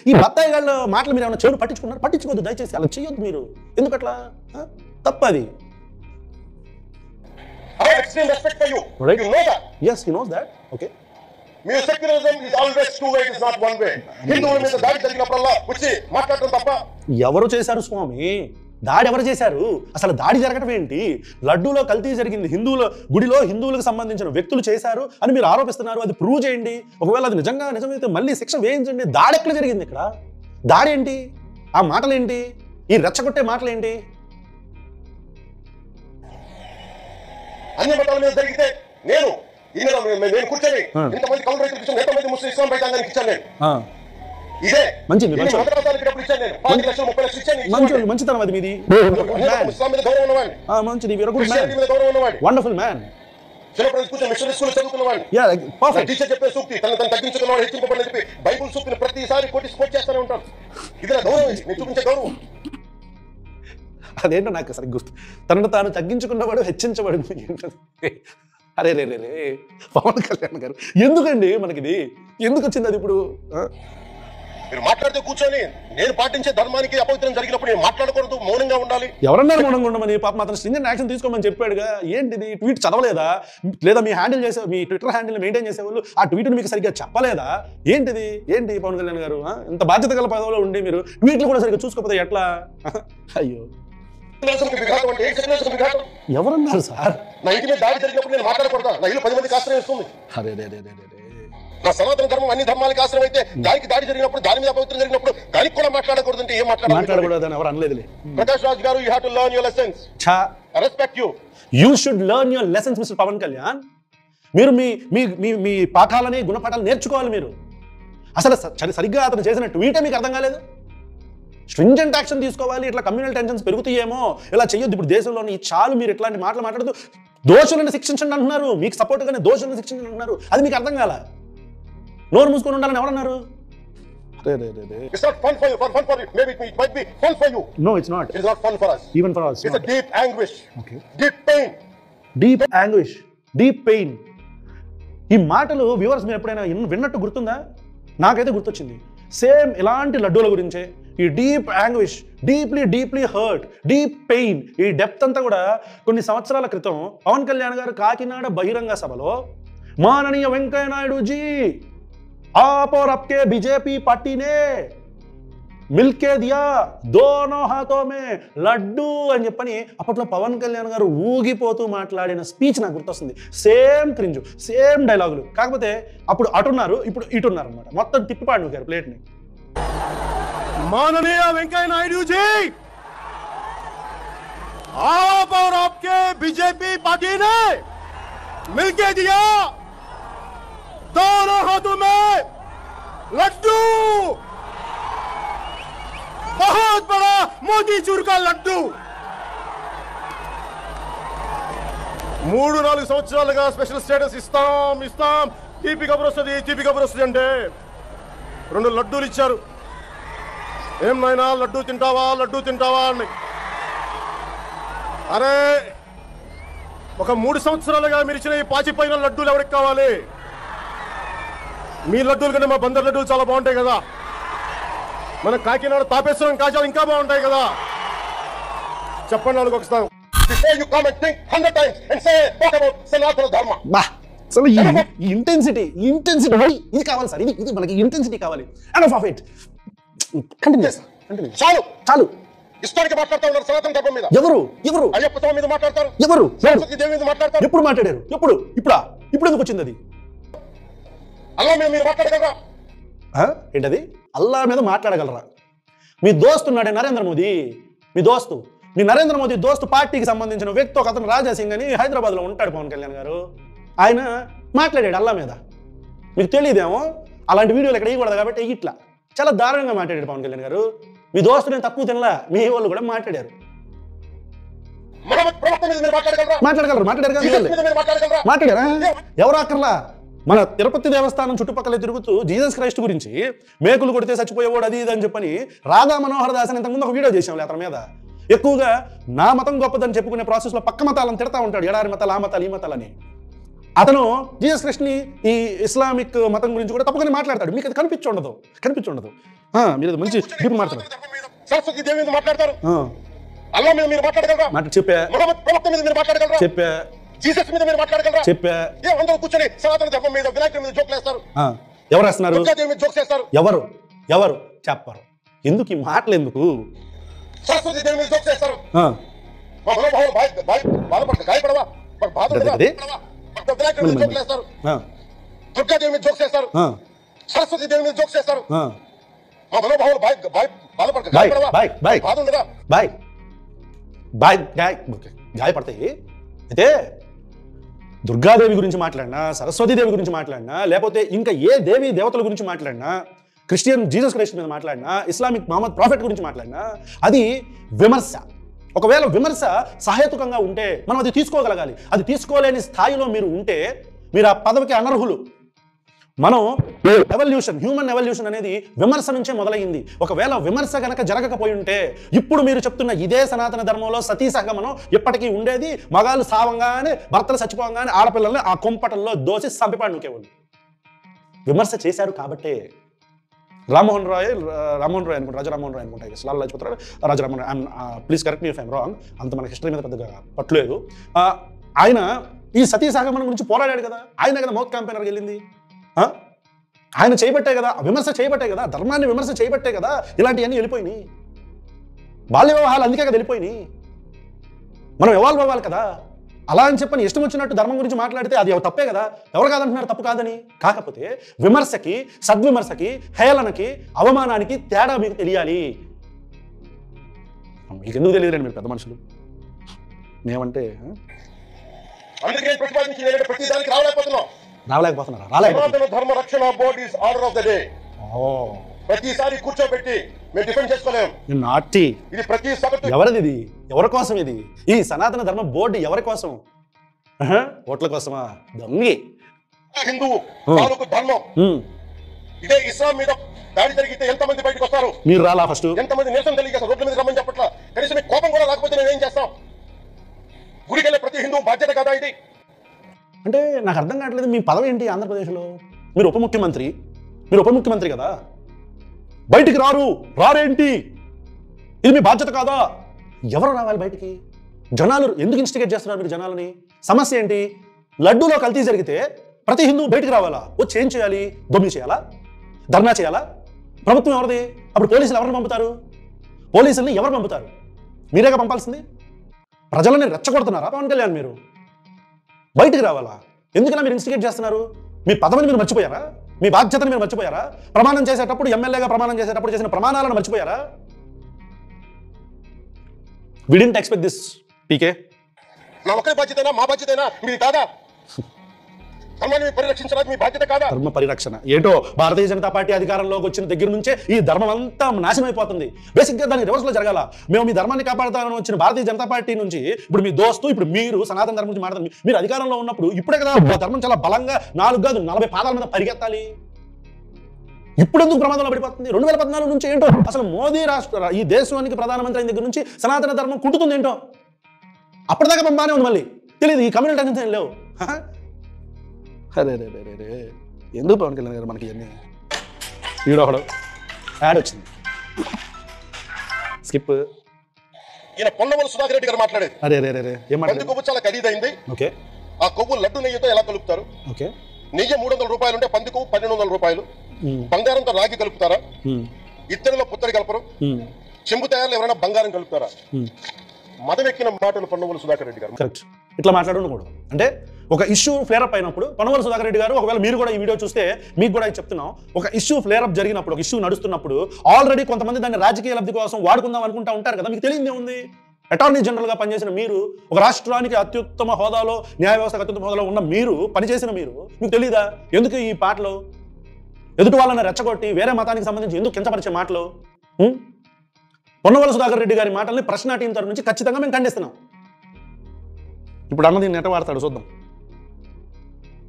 ఈ బత్తాయి వాళ్ళ మాటలు మీరు ఏమైనా చెవులు పట్టించుకున్నారు? పట్టించుకోవద్దు దయచేసి, అలా చేయొద్దు మీరు. ఎందుకట్లా? తప్పది. Yes, he knows that. Okay. Secularism is always two way, it is not one way. హిందువుల మీద దాడి జరిగినప్పుడల్లా వచ్చి మాట్లాడటం తప్ప. ఎవరు చేశారు స్వామి? దాడి ఎవరు చేశారు? అసలు దాడి జరగటం ఏంటి? లడ్డూలో కల్తీ జరిగింది, గుడిలో హిందువులకు సంబంధించిన వ్యక్తులు చేశారు అని మీరు ఆరోపిస్తున్నారు. అది ప్రూవ్ చేయండి. ఒకవేళ అది నిజమైతే మళ్ళీ శిక్ష వేయించండి. దాడి ఎక్కడ జరిగింది ఇక్కడ? దాడి ఏంటి? ఆ మాటలేంటి? ఈ రెచ్చగొట్టే మాటలేంటి? అన్ని మతాల మీద జరిగితే నేను కూర్చొని ఇంతమంది కౌలు రైతులకు ఇచ్చాను, ఎంతమంది ముస్లిం ఇస్లాం రైతాంగానికి ఇచ్చాను నేను. ఇదే మంచిది, మంచితనం అది మీది. ఇస్లాం మీద గౌరవం ఉన్నవాడిని, మంచిది, గౌరవం ఉన్నవాడిని, వండర్ఫుల్ మ్యాన్. కూర్చొని మిషనరీ స్కూల్ చదువుకున్నవాడిని, టీచర్ చెప్పే సూక్తి తనను తను తగ్గించుకున్నవాడు హెచ్చింపబడి చెప్పి బైబుల్ సూక్తిని ప్రతిసారి కోట్ చేస్తూనే ఉంటాను. ఇది నా గౌరవం, నేను చూపించే గౌరవం. అదేంటో నాకు సరిగ్గా గుర్తు. తనను తాను తగ్గించుకున్నవాడు హెచ్చించబడు. అరే రే రే రే పవన్ కళ్యాణ్ గారు, ఎందుకండి మనకిది? ఎందుకు వచ్చింది అది ఇప్పుడు? మీరు మాట్లాడితే కూర్చొని నేను పాటించే ధర్మానికి అపవిత్రం జరిగినప్పుడు నేను మాట్లాడకూడదు, మౌనంగా ఉండాలి. ఎవరన్నా మౌనంగా ఉండమని? పాప మాత్రం స్ట్రింజెంట్ యాక్షన్ తీసుకోమని చెప్పాడుగా. ఏంటిది? ట్వీట్ చదవలేదా? లేదా మీ ట్విట్టర్ హ్యాండిల్ మెయింటైన్ చేసేవాళ్ళు ఆ ట్వీట్ని మీకు సరిగ్గా చెప్పలేదా? ఏంటిది? ఏంటి పవన్ కళ్యాణ్ గారు? ఇంత బాధ్యత గల పదవిలో ఉండి మీరు ట్వీట్లు కూడా సరిగ్గా చూసుకోకపోతే ఎట్లా? అయ్యో, ఎవరన్నారు సార్? నా ఇంటి మీద దాడి జరిగినప్పుడు నేను మాట్లాడకూడదా? నా ఇల్లు 10 మందికి ఆశ్రయం ఇస్తుంది. నా సనాతన ధర్మం అన్ని ధర్మాలకి ఆశ్రయం అయితే దానికి దాడి జరిగినప్పుడు, దాని మీద అపవిత్రం జరిగినప్పుడు దానికి కూడా మాట్లాడకూడదు అంటే ఏం మాట్లాడకూడదు అని ఎవరు అనలేదులే. Prakash Raj garu, you have to learn your lessons. I respect you. You should learn your lessons mister Pawan Kalyan. మీరు మీ పాఠాలని, గుణపాఠాలు నేర్చుకోవాలి మీరు. అసలు సరిగ్గా అతను చేసిన ట్వీటే మీకు అర్థం కాలేదు? స్ట్రింజెంట్ యాక్షన్ తీసుకోవాలి, ఇట్లా కమ్యూనల్ టెన్షన్స్ పెరుగుతాయేమో, ఇలా చెయ్యొద్దు. ఇప్పుడు దేశంలోని చాలు మీరు ఇట్లాంటి మాటలు మాట్లాడుతూ దోషులను శిక్షించండి అంటున్నారు. మీకు సపోర్ట్గానే దోషులను శిక్షించండి అంటున్నారు. అది మీకు అర్థం కాల? నోరు మూసుకొని ఉండాలని ఎవరన్నారు? It's not fun for you. Fun for you. Maybe it might be fun for you. No, it's not. It's not fun for us. Even for us. It's a deep anguish. Okay. Deep pain. Deep anguish. Deep pain. ఈ మాటలు viewers మీరు ఎప్పుడైనా విన్నట్టు గుర్తుందా? నాకైతే గుర్తొచ్చింది. Same ఇలాంటి లడ్డూల గురించే ఈ deep anguish, deeply hurt, deep pain, ఈ డెప్త్ అంతా కూడా కొన్ని సంవత్సరాల క్రితం పవన్ కళ్యాణ్ గారు కాకినాడ బహిరంగ సభలో మాననీయ వెంకయ్య నాయుడు జీ आप और आपके बीजेपी पार्टी ने మిల్కే దియా దోనో హాతో మే లడ్డు అని చెప్పని అప్పట్లో పవన్ కళ్యాణ్ గారు ఊగిపోతూ మాట్లాడిన స్పీచ్ నాకు గుర్తొస్తుంది. సేమ్ క్రింజు, సేమ్ డైలాగులు. కాకపోతే అప్పుడు అటున్నారు, ఇప్పుడు ఇటున్నారు అనమాట. మొత్తం తిప్పిపాడు గారు ప్లేట్ని. माननीय वेंकैया नायडू जी, आप और आपके बीजेपी पार्टी ने मिलके दिया दोनों हाथों में लड्डू, बहुत बड़ा मोतीचूर का लड्डू। 3-4 సంవత్సరాలుగా స్పెషల్ స్టేటస్ ఇస్తాం తీపి కబురు వస్తుంది అంటే 2 లడ్డూలు ఇచ్చారు. ఏం నాయనా లడ్డూ తింటావా అని. అరే ఒక 3 సంవత్సరాలుగా మీరు ఇచ్చిన ఈ పాచిపోయిన లడ్డూలు ఎవరికి కావాలి? మీ లడ్డూల కంటే మా బందర్ లడ్డూలు చాలా బాగుంటాయి కదా. మన కాకినాడ తాపేశ్వరం కాజాలు ఇంకా బాగుంటాయి కదా. చెప్పండి వాళ్ళకి ఒకసారి. Before you come and think 100 times and say what about Sanatana Dharma? అసలు ఈ ఇంటెన్సిటీ ఇది కావాలి సార్. ఇది మనకి ఇంటెన్సిటీ కావాలి. Enough of it. కంటిన్యూ. చాలు. ఇష్టానికి మాట్లాడుతూ ఉన్నారు సనాతన ధర్మం మీద. ఎవరు అయ్యప్ప స్వామి మీద మాట్లాడతారు. ఎవరు సరస్వతి దేవి మీద మాట్లాడతారు. ఎప్పుడు మాట్లాడారు? ఇప్పుడు ఎందుకు వచ్చింది అది? అల్లా మీద మీరు మాట్లాడగలరా? ఏంటది? అల్లా మీద మాట్లాడగలరా? మీ దోస్తు ఉన్నాడే నరేంద్ర మోదీ, మీ నరేంద్ర మోదీ దోస్తు పార్టీకి సంబంధించిన వ్యక్తి ఒక అతను రాజా సింగ్ అని హైదరాబాద్లో ఉంటాడు పవన్ కళ్యాణ్ గారు. ఆయన మాట్లాడాడు అల్లా మీద. మీకు తెలియదేమో, అలాంటి వీడియోలు ఎక్కడ వేయకూడదు కాబట్టి ఇట్లా చాలా దారుణంగా మాట్లాడాడు పవన్ కళ్యాణ్ గారు. మీ దోస్తు నేను తక్కువ తినలా, మీ వాళ్ళు కూడా మాట్లాడారు. మాట్లాడారా? ఎవరు అక్కర్లా. మన తిరుపతి దేవస్థానం చుట్టుపక్కల తిరుగుతూ జీసస్ క్రైస్ట్ గురించి మేకులు కొడితే చచ్చిపోయేవాడు అది ఇది అని చెప్పని రాధా మనోహర్ దాస్ అని ఇంతకుముందు ఒక వీడియో చేసాం అతని మీద. ఎక్కువగా నా మతం గొప్పదని చెప్పుకునే ప్రాసెస్లో పక్క మతాలను తిడతా ఉంటాడు. ఎడారి మతాలు, ఆ మతాలు, ఈ మతాలని. అతను జీసస్ క్రైస్ట్ని ఈ ఇస్లామిక్ మతం గురించి కూడా తప్పకుండా మాట్లాడతాడు. మీకు అది కనిపించుండదు. మీరు మంచి డీప్ మాట్లాడతారు. సరస్వతి దేవి మీద మాట్లాడతారు. అల్లా మీద మీరు మాట్లాడగలరా? చెప్పా. ముహమ్మద్ ప్రవక్త మీద మీరు మాట్లాడగలరా? చెప్పా. జీసస్ మీద మీరు మాట్లాడగలరా? చెప్పా. అందరూ కూర్చొని సనాతన ధర్మం మీద వినాయకుడి మీద జోక్లు వేస్తారు. ఎవరు వేస్తున్నారు? దుర్గాదేవి మీద జోక్స్ వేస్తారు. ఎవరు చెప్పరు. ఎందుకు ఈ మాటలు ఎందుకు? సరస్వతి దేవి మీద జోక్స్ వేస్తారు. మా మనోభావాలు బాధపడతారు, గాయపడవా? వినాయకుడి మీద జోక్లు వేస్తారు. దుర్గాదేవి మీద జోక్స్ వేస్తారు. సరస్వతి దేవి మీద జోక్స్ వేస్తారు. మా మనోభావాలు బాధపడతారు, గాయపడవా? బాధ ఉండదా? గాయపడతాయి. అయితే దుర్గాదేవి గురించి మాట్లాడినా, సరస్వతీదేవి గురించి మాట్లాడినా, లేకపోతే ఇంకా ఏ దేవి దేవతల గురించి మాట్లాడినా, క్రిస్టియన్ జీసస్ క్రైస్ట్ మీద మాట్లాడినా, ఇస్లామిక్ మహమ్మద్ ప్రాఫెట్ గురించి మాట్లాడినా అది విమర్శ. ఒకవేళ విమర్శ సహేతుకంగా ఉంటే మనం అది తీసుకోగలగాలి. అది తీసుకోలేని స్థాయిలో మీరు ఉంటే మీరు ఆ పదవికి అనర్హులు. మనం హ్యూమన్ ఎవల్యూషన్ అనేది విమర్శ నుంచే మొదలైంది. ఒకవేళ విమర్శ గనక జరగకపోయి ఉంటే ఇప్పుడు మీరు చెప్తున్న ఇదే సనాతన ధర్మంలో సతీ సహగమనం ఎప్పటికీ ఉండేది. మగాళ్ళు సావంగానే, భర్తలు చచ్చిపోగానే ఆడపిల్లల్ని ఆ కొంపటల్లో దోసి సంపిపాడు నూకేవాళ్ళు. విమర్శ చేశారు కాబట్టే రామ్మోహన్ రాయ్ అనుకుంటా, రాజా రామ్మోహన్ రాయ్ అనుకుంటా, Lal Lajpat Rai, Raja Rammohan Roy. Please correct me if I'm wrong. అంత మన హిస్టరీ మీద పెద్దగా పట్టలేదు. ఆయన ఈ సతీ సహగమనం గురించి పోరాడాడు కదా. ఆయన కదా మౌత్ క్యాంపెయినర్కి వెళ్ళింది. ఆయన చేయబట్టే కదా, విమర్శ చేయబట్టే కదా, ధర్మాన్ని విమర్శ చేయబట్టే కదా ఇలాంటివన్నీ వెళ్ళిపోయినాయి. బాల్య వివాహాలు అందుకే కదా వెళ్ళిపోయినాయి. మనం ఎవాల్వ్ అవ్వాలి కదా. అలా అని చెప్పని ఇష్టం వచ్చినట్టు ధర్మం గురించి మాట్లాడితే అది తప్పే కదా. ఎవరు కాదంటున్నారు తప్పు కాదని. కాకపోతే విమర్శకి, సద్విమర్శకి, హేళనకి, అవమానానికి తేడా మీకు తెలియాలి. మీకు ఎందుకు తెలియదండి? మీరు పెద్ద మనుషులు. మేమంటే రాలేకపోతున్నారా? ధర్మ రక్షణ board is order of the day. ప్రతిసారి కూర్చోబెట్టి మేము డిఫెండ్ చేసుకోలేము. ఇది ప్రతి సభకు ఎవరిది? ఇది ఎవరి కోసం? ఇది ఈ సనాతన ధర్మ బోర్డు ఎవరి కోసం? ఓట్ల కోసమా? దొంగి హిందువు ధర్మం. ఇదే ఇస్లాం మీద దాడి జరిగితే ఎంతమంది బయటకు వస్తారు? మీరు రాలా? ఫస్ట్ ఎంతమంది నిరసన తెలియజేస్తారు? రోడ్ల మీద రమ్మని చెప్పట్లా. కనీసం మీకు కోపం కూడా రాకపోతే మేము ఏం చేస్తాం? గుడికెళ్ళే ప్రతి హిందువు బాధ్యత కదా ఇది. అంటే నాకు అర్థం కావట్లేదు. మీ పదవి ఏంటి ఆంధ్రప్రదేశ్లో? మీరు ఉప ముఖ్యమంత్రి కదా. బయటికి రారేంటి? ఇది మీ బాధ్యత కాదా? ఎవరు రావాలి బయటికి? జనాలు ఎందుకు ఇన్స్టిగేట్ చేస్తున్నారు మీరు జనాలని? సమస్య ఏంటి? లడ్డూలో కల్తీ జరిగితే ప్రతి హిందువు బయటికి రావాలా? వచ్చి ఏం చేయాలి? దొమ్మి చేయాలా? ధర్నా చేయాలా? ప్రభుత్వం ఎవరిది? అప్పుడు పోలీసులు ఎవరిని పంపుతారు? పోలీసుల్ని ఎవరు పంపుతారు? మీరేగా పంపాల్సింది. ప్రజలని రెచ్చగొడుతున్నారా పవన్ కళ్యాణ్? మీరు బయటికి రావాలా? ఎందుకలా మీరు ఇన్స్టిగేట్ చేస్తున్నారు? మీ పదవిని మీరు మర్చిపోయారా? మీ బాధ్యతను మీరు మర్చిపోయారా? ప్రమాణం చేసేటప్పుడు, ఎమ్మెల్యేగా ప్రమాణం చేసేటప్పుడు చేసిన ప్రమాణాలను మర్చిపోయారా? వి డిడ్ంట్ ఎక్స్పెక్ట్ దిస్ పీకే. నా ఒక్కరి బాధ్యతనా? మా బాధ్యతనా? మీది కాదా? ధర్మాన్ని పరిరక్షించడానికి మీ బాధ్యత కాదా? ధర్మ పరిరక్షణ ఏంటో భారతీయ జనతా పార్టీ అధికారంలోకి వచ్చిన దగ్గర నుంచే ఈ ధర్మం అంతా నాశనం అయిపోతుంది. బేసిక్గా దాని రివర్స్లో జరగాల. మేము మీ ధర్మాన్ని కాపాడుతామని వచ్చిన భారతీయ జనతా పార్టీ నుంచి ఇప్పుడు మీ దోస్తు, ఇప్పుడు మీరు సనాతన ధర్మం గురించి మాట్లాడారు. మీరు అధికారంలో ఉన్నప్పుడు ఇప్పుడే కదా ధర్మం చాలా బలంగా 4 కాదు 40 పాదాల మీద పరిగెత్తాలి. ఇప్పుడు ఎందుకు ప్రమాదంలో పడిపోతుంది? 2014 నుంచి ఏంటో అసలు మోదీ ఈ దేశానికి ప్రధానమంత్రి అయిన దగ్గర నుంచి సనాతన ధర్మం కుంటుతుంది ఏంటో. అప్పటిదాకా బాగానే ఉంది, మళ్ళీ తెలియదు. ఈ కమ్యూనిటీ టెన్షన్ లేవు. అరే రే రే రే ఎందుకు పవన్ కళ్యాణ్ గారు మనకి ఇవన్నీ? ఈడొకడు యాడ్ వచ్చింది, స్కిప్. ఈయన పొన్నవల సుధాకర్ రెడ్డి గారు మాట్లాడేది. అరే రే రే రే ఏం మాట్లాడు? కొవ్వు చాలా ఖరీదైంది. ఓకే. ఆ కొవ్వు లడ్డు నెయ్యితో ఎలా కలుపుతారు? ఓకే. నెయ్యి 300 రూపాయలు ఉంటే పంది కొవ్వు 1200 రూపాయలు. బంగారంతో రాగి కలుపుతారా? ఇత్తడిలో పుత్తడి కలపరు. చెంబు తయారులో ఎవరైనా బంగారం కలుపుతారా? మతం ఎక్కిన మాటలు పొన్నవల సుధాకర్ రెడ్డి గారు. కరెక్ట్. ఇట్లా మాట్లాడకూడదు. అంటే ఒక ఇష్యూ ఫ్లేరప్ అయినప్పుడు పొన్నవల సుధాకర్ రెడ్డి గారు, ఒకవేళ మీరు కూడా ఈ వీడియో చూస్తే మీకు కూడా చెప్తున్నాం, ఒక ఇష్యూ ఫ్లేరప్ జరిగినప్పుడు, ఒక ఇష్యూ నడుస్తున్నప్పుడు ఆల్రెడీ కొంతమంది దాన్ని రాజకీయ లబ్ధి కోసం వాడుకుందాం అనుకుంటా ఉంటారు కదా. మీకు తెలియదే ఉంది. అటార్నీ జనరల్గా పనిచేసిన మీరు, ఒక రాష్ట్రానికి అత్యుత్తమ హోదాలో, న్యాయ వ్యవస్థకు అత్యుత్తమ హోదాలో ఉన్న మీరు, పనిచేసిన మీరు, మీకు తెలీదా ఎందుకు ఈ పాటలు? ఎదుటి వాళ్ళని రెచ్చగొట్టి వేరే మతానికి సంబంధించి ఎందుకు కించపరిచే మాటలు? పొన్నవల సుధాకర్ రెడ్డి గారి మాటల్ని ప్రశ్న టీం తరఫు నుంచి ఖచ్చితంగా మేము ఖండిస్తున్నాం. ఇప్పుడు అన్నది నెట వాడతాడు, చూద్దాం.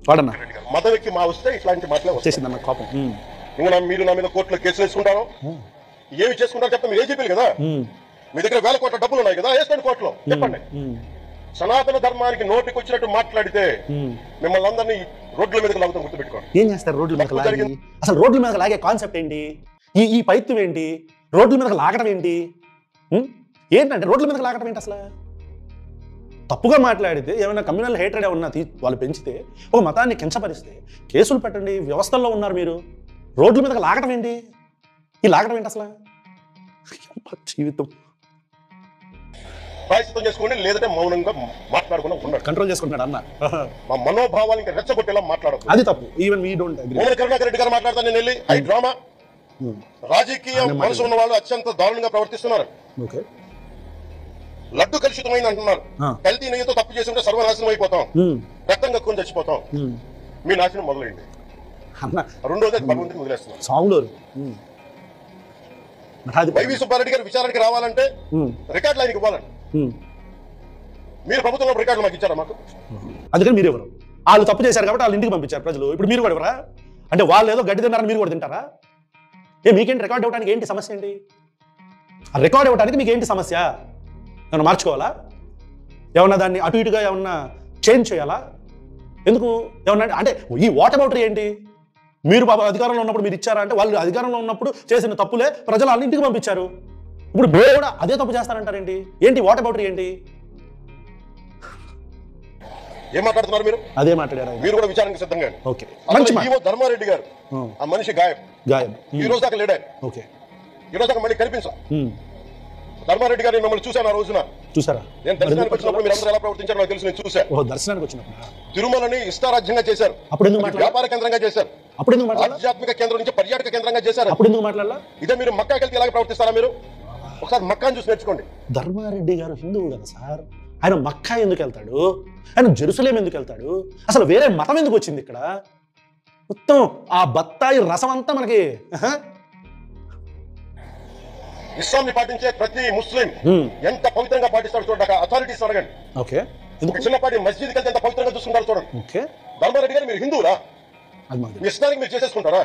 వాడన్నా మతం ఎక్కి మా వస్తే ఇట్లాంటి మాటలే వచ్చేసింది అన్న కోపం. ఇంకా మీరు నా మీద కోర్టులో కేసులు వేసుకుంటారు, ఏమి చేసుకుంటారు చెప్తే మీరు ఏజీపీలు కదా, మీ దగ్గర 1000 కోట్ల డబ్బులు ఉన్నాయి కదా, వేసుకోండి కోర్టులో. చెప్పండి. సనాతన ధర్మానికి నోటికి వచ్చినట్టు మాట్లాడితే మిమ్మల్ని అందరినీ రోడ్ల మీదకి లాగుతాం, గుర్తుపెట్టుకోండి. ఏం చేస్తారు రోడ్ల మీద లాగి? అసలు రోడ్ల మీద లాగే కాన్సెప్ట్ ఏంటి? ఈ పైత్యం ఏంటి? రోడ్ల మీద లాగడం ఏంటి? ఏంటంటే రోడ్ల మీద లాగడం ఏంటి? అసలు తప్పుగా మాట్లాడితే, ఏమైనా కమ్యూనల్ హేట్రెడ్ ఏమన్నా వాళ్ళు పెంచితే, ఒక మతాన్ని కించపరిస్తే కేసులు పెట్టండి. వ్యవస్థల్లో ఉన్నారు మీరు. రోడ్ల మీద లాగడం ఏంటి? ఈ లాగడం ఏంటి అసలు? జీవితం ప్రాయశ్చిత్తం చేసుకోండి, లేదంటే మౌనంగా మాట్లాడుకున్నా ఉండండి. కంట్రోల్ చేసుకుంటాడు అన్న. మా మనోభావాలు ఇంకా రెచ్చగొట్టేలా మాట్లాడదు. అది తప్పు. Even we don't agree. Karunakar Reddy గారు మాట్లాడతాను నేను వెళ్ళి, ఐ డ్రామా రాజకీయ మనసు ఉన్న వాళ్ళు అత్యంత దారుణంగా ప్రవర్తిస్తున్నారు. ఓకే. లడ్డు కలుషితమైంది అంటున్నారు. కల్తీ నెయ్యితో తప్పు చేసి ఉంటే సర్వనాశనం అయిపోతాం, రక్తం కక్కుని చచ్చిపోతాం. మీ నాశనం మొదలైంది. రెండోది భగవంతుని వదిలేస్తున్నారు. సాంగ్లూరు వైవి సుబ్బారెడ్డి గారు విచారణకి రావాలంటే రికార్డులు ఆయనకి ఇవ్వాలండి. మీరు ప్రభుత్వంలో రికార్డులు మాకు ఇచ్చారా? మాకు అందుకని మీరు ఎవరు? వాళ్ళు తప్పు చేశారు కాబట్టి వాళ్ళ ఇంటికి పంపించారు ప్రజలు. ఇప్పుడు మీరు కూడా ఎవరా? అంటే వాళ్ళు ఏదో గడ్డి తిన్నారని మీరు కూడా తింటారా? మీకేంటి రికార్డ్ ఇవ్వడానికి ఏంటి సమస్య ఏంటి? ఆ రికార్డ్ ఇవ్వడానికి మీకు ఏంటి సమస్య? ఏమన్నా మార్చుకోవాలా? ఏమన్నా దాన్ని అటు ఇటుగా ఏమన్నా చేంజ్ చేయాలా? ఎందుకు? ఏమన్నా అంటే ఈ వాట్ అబౌట్ ఏంటి? మీరు అధికారంలో ఉన్నప్పుడు మీరు ఇచ్చారా అంటే, వాళ్ళు అధికారంలో ఉన్నప్పుడు చేసిన తప్పులే ప్రజలు వాళ్ళ ఇంటికి పంపించారు. ఇప్పుడు మీరు కూడా అదే తప్పు చేస్తారంటారేంటి? ఏంటి వాట్ అబౌట్ ఏంటి? ఏం మాట్లాడుతున్నారు మీరు? అదే మాట్లాడారు మీరు కూడా విచారణకు సిద్ధంగా. ఓకే. ధర్మారెడ్డి గారు ఆ మనిషి గాయం ఈ రోజు దాకా లేడా? ఓకే. ఈ రోజు దాకా మళ్ళీ కనిపించా. ధర్మారెడ్డి గారిని మిమ్మల్ని చూశాను ఆ రోజున. చూసారా? నేను దర్శనానికి వచ్చినప్పుడు మీరు అందరూ ఎలా ప్రవర్తించారో నాకు తెలుసు, నేను చూశాను. దర్శనానికి వచ్చినప్పుడు తిరుమలని ఇష్టారాజ్యంగా చేశారు. అప్పుడు ఎందుకు వ్యాపార కేంద్రంగా చేశారు. అప్పుడు ఎందుకు ఆధ్యాత్మిక కేంద్రం నుంచి పర్యాటక కేంద్రంగా చేశారు. అప్పుడు ఎందుకు మాట్లాడాలా? ఇదే మీరు మక్కాకి వెళ్తే ఎలాగ ప్రవర్తిస్తారా? మీరు ఒకసారి మక్కాని చూసి నేర్చుకోండి. ధర్మారెడ్డి గారు హిందువు కదా సార్, ఆయన మక్కా ఎందుకు వెళ్తాడు? ఆయన జెరూసలేం ఎందుకు వెళ్తాడు? అసలు వేరే మతం ఎందుకు వచ్చింది ఇక్కడ? మొత్తం ఆ బత్తాయి రసం అంతా మనకి. ఇస్లాంని పాటించే ప్రతి ముస్లిం ఎంత పవిత్రంగా పాటిస్తాడు చూడండి. అథారిటీస్ అడగండి. ఓకే. చిన్నపాటి మస్జిద్కి వెళ్తే ఎంత పవిత్రంగా చూసుకుంటారు చూడండి. ఓకే. ధర్మారెడ్డి గారు మీరు హిందువులా? మీ ఇష్టానికి మీరు చేసేసుకుంటారా?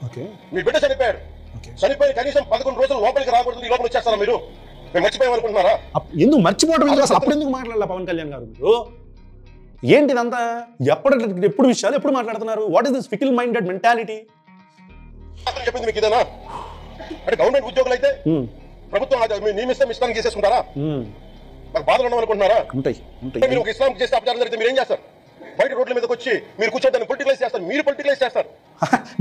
ఓకే. మీ బిడ్డ చనిపోయాడు, చనిపోయి కనీసం 11 రోజులు లోపలికి రాకూడదు, ఈ లోపల వచ్చేస్తారా మీరు? మేము మర్చిపోయామనుకుంటున్నారా? ఎందుకు మర్చిపోవడం? అప్పుడు ఎందుకు మాట్లాడాల పవన్ కళ్యాణ్ గారు? మీరు ఏంటిదంతా? ఎప్పుడు విషయాలు ఎప్పుడు మాట్లాడుతున్నారు? What is this fickle minded mentality? చెప్పింది మీకు ఇదేనా? అంటే గవర్నమెంట్ ఉద్యోగులు అయితే ప్రభుత్వం నియమిస్తే ఇష్టానికి చేసేసుకుంటారా? నాకు బాధలు ఉన్నాం అనుకుంటున్నారా? మీరు ఒక ఇస్లాం చేస్తే అపచారం జరిగితే మీరు ఏం చేస్తారు? బయట రోడ్ల మీదకి వచ్చి మీరు కూర్చోడానికి పొలిటికలైజ్ చేస్తారు. మీరు పొలిటికలైజ్ చేస్తారు.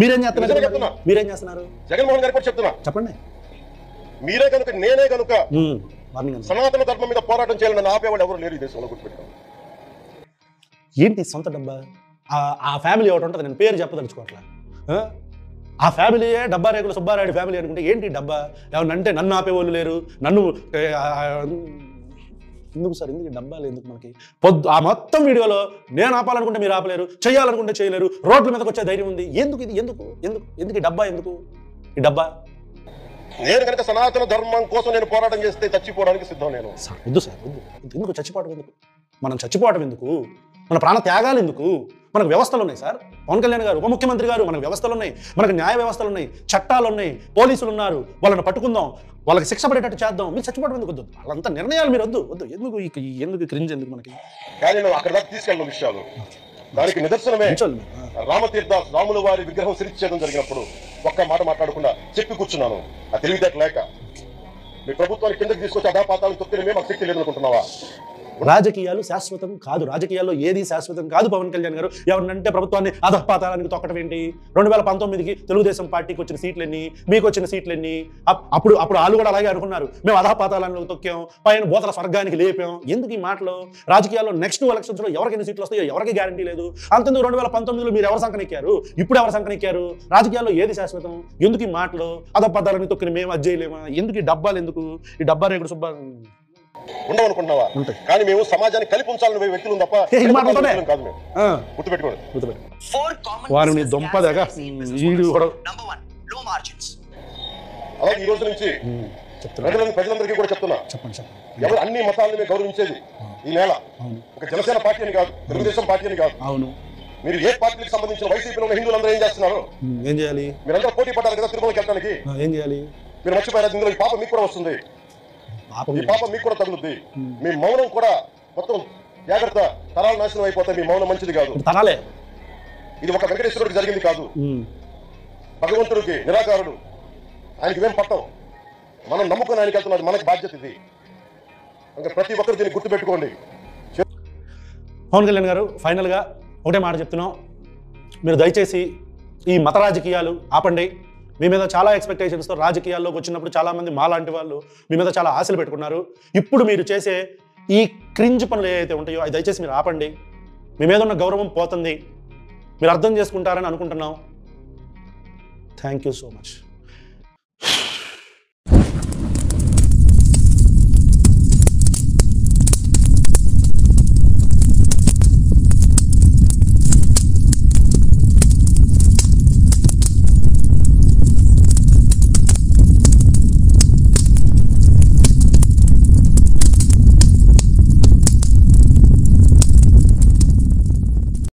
మీరేం చేస్తున్నారు? మీరేం చేస్తున్నారు? జగన్మోహన్ గారికి కూడా చెప్తున్నా, చెప్పండి. మీరే కనుక నేనే కనుక సనాతన ధర్మం మీద పోరాటం చేయాలని ఆపేవాళ్ళు ఎవరు లేరు ఈ దేశంలో, గుర్తుపెట్టుకోండి. ఏంటి సొంత డబ్బా? ఆ ఫ్యామిలీ ఒకటి ఉంటుంది, నేను పేరు చెప్పదలుచుకోవట్లా. ఆ ఫ్యామిలీయే డబ్బా రేకుల సుబ్బారాయుడు ఫ్యామిలీ అనుకుంటే ఏంటి డబ్బా ఏమన్నంటే నన్ను ఆపేవాళ్ళు లేరు, నన్ను ఎందుకు సార్ ఎందుకు డబ్బాలు ఎందుకు మనకి ఆ మొత్తం వీడియోలో నేను ఆపాలనుకుంటే మీరు ఆపలేరు, చేయాలనుకుంటే చేయలేరు, రోడ్ల మీదకి వచ్చే ధైర్యం ఉంది. ఎందుకు ఇది ఎందుకు ఎందుకు ఎందుకు ఈ డబ్బా ఎందుకు ఈ డబ్బా? నేను కనుక సనాతన ధర్మం కోసం నేను పోరాటం చేస్తే చచ్చిపోవడానికి సిద్ధం నేను. సార్ వద్దు సార్ వద్దు, ఎందుకు చచ్చిపోవడం ఎందుకు? మనం చచ్చిపోవడం ఎందుకు? మన ప్రాణ త్యాగాలు ఎందుకు? మనకు వ్యవస్థలు ఉన్నాయి సార్. పవన్ కళ్యాణ్ గారు, ఉప ముఖ్యమంత్రి గారు, మనకు వ్యవస్థలు ఉన్నాయి, మనకు న్యాయ వ్యవస్థలు ఉన్నాయి, చట్టాలు ఉన్నాయి, పోలీసులు ఉన్నారు, వాళ్ళని పట్టుకుందాం, వాళ్ళకి శిక్ష పడేటట్టు చేద్దాం. మీరు చచ్చిపోవడం ఎందుకు? వద్దు, వాళ్ళంతా నిర్ణయాలు మీరు వద్దు వద్దు ఎందుకు ఎందుకు క్రింజ్ ఎందుకు మనకి? కానీ నేను అక్కడ దాకా తీసుకెళ్ళిన విషయాలు దానికి నిదర్శనమే. రామతీర్థాస్ రాముల వారి విగ్రహం శిరిచ్ఛేదం జరిగినప్పుడు ఒక్క మాట మాట్లాడకుండా చెప్పి కూర్చున్నాను. ఆ తెలివితేట లేక మీ ప్రభుత్వాన్ని కిందకి తీసుకొచ్చి అధాపాతాలను తొక్కినమే మాకు శక్తి లేదనుకుంటున్నావా? రాజకీయాలు శాశ్వతం కాదు, రాజకీయాల్లో ఏది శాశ్వతం కాదు. పవన్ కళ్యాణ్ గారు ఎవరినంటే ప్రభుత్వాన్ని అధపాతాలానికి తొక్కడం ఏంటి? 2019కి తెలుగుదేశం పార్టీకి వచ్చిన సీట్లు ఎన్ని, మీకు వచ్చిన సీట్లు ఎన్ని? అప్పుడు వాళ్ళు కూడా అలాగే అనుకున్నారు, మేము అధపాతాలను తొక్కాం, పైన బోతల స్వర్గానికి లేపాం. ఎందుకు ఈ మాటలు? రాజకీయాల్లో నెక్స్ట్ ఎలక్షన్స్లో ఎవరికి ఎన్ని సీట్లు వస్తాయో ఎవరికి గ్యారంటీ లేదు. అంతేందుకు 2019లో మీరు ఎవరు సంకనెక్కారు, ఇప్పుడు ఎవరు సంకనెక్కారు? రాజకీయాల్లో ఏది శాశ్వతం? ఎందుకు ఈ మాటలు? అధపాతాలని తొక్కిన మేము అది చేయలేమా? ఎందుకు ఈ డబ్బాలు ఎందుకు? ఈ డబ్బా రేకుడు సుబ్బా ఉండవనుకుంటున్నావా? కానీ మేము సమాజాన్ని కలిపి ఉంచాలని వ్యక్తులు తప్ప కాదు. మేము గుర్తుపెట్టుకోండి. వారిని దొంపదగా అలాగే ఈ రోజు నుంచి ప్రజలందరికీ కూడా చెప్తున్నా, ఎవరు అన్ని మతాలను గౌరవించేది ఈ నేల ఒక జనసేన పార్టీ అని కాదు, తెలుగుదేశం పార్టీ అని కాదు. అవును, మీరు ఏ పార్టీకి సంబంధించిన వైసీపీలో ఉన్న హిందువులందరూ ఏం చేస్తున్నారు? ఏం చేయాలి? మీరందరూ పోటీ పడ్డారు కదా తిరుమలకి వెళ్ళడానికి. ఏం చేయాలి? మీరు మర్చిపోయారు, ఇందులో ఈ పాపం మీకు కూడా వస్తుంది, ఈ పాపం మీకు కూడా తగులుద్ది. మీ మౌనం కూడా మొత్తం జాగ్రత్త, తరాలు నాశనం అయిపోతాయి. మీ మౌనం మంచిది కాదు. తరాలే ఇది ఒక వెంకటేశ్వరుడికి జరిగింది కాదు, భగవంతుడికి నిరాకారుడు, ఆయనకి ఏం పట్టం. మనం నమ్ముకుని ఆయనకి వెళ్తున్నాడు, మనకి బాధ్యత ఇది. ఇంకా ప్రతి ఒక్కరు దీన్ని గుర్తుపెట్టుకోండి. పవన్ కళ్యాణ్ గారు, ఫైనల్గా ఒకటే మాట చెప్తున్నాం, మీరు దయచేసి ఈ మత రాజకీయాలు ఆపండి. మీ మీద చాలా ఎక్స్పెక్టేషన్స్తో రాజకీయాల్లోకి వచ్చినప్పుడు చాలామంది మాలాంటి వాళ్ళు మీ మీద చాలా ఆశలు పెట్టుకున్నారు. ఇప్పుడు మీరు చేసే ఈ క్రింజ్ పనులు ఏవైతే ఉంటాయో అది దయచేసి మీరు ఆపండి. మీ మీద ఉన్న గౌరవం పోతుంది, మీరు అర్థం చేసుకుంటారని అనుకుంటున్నాం. Thank you so much.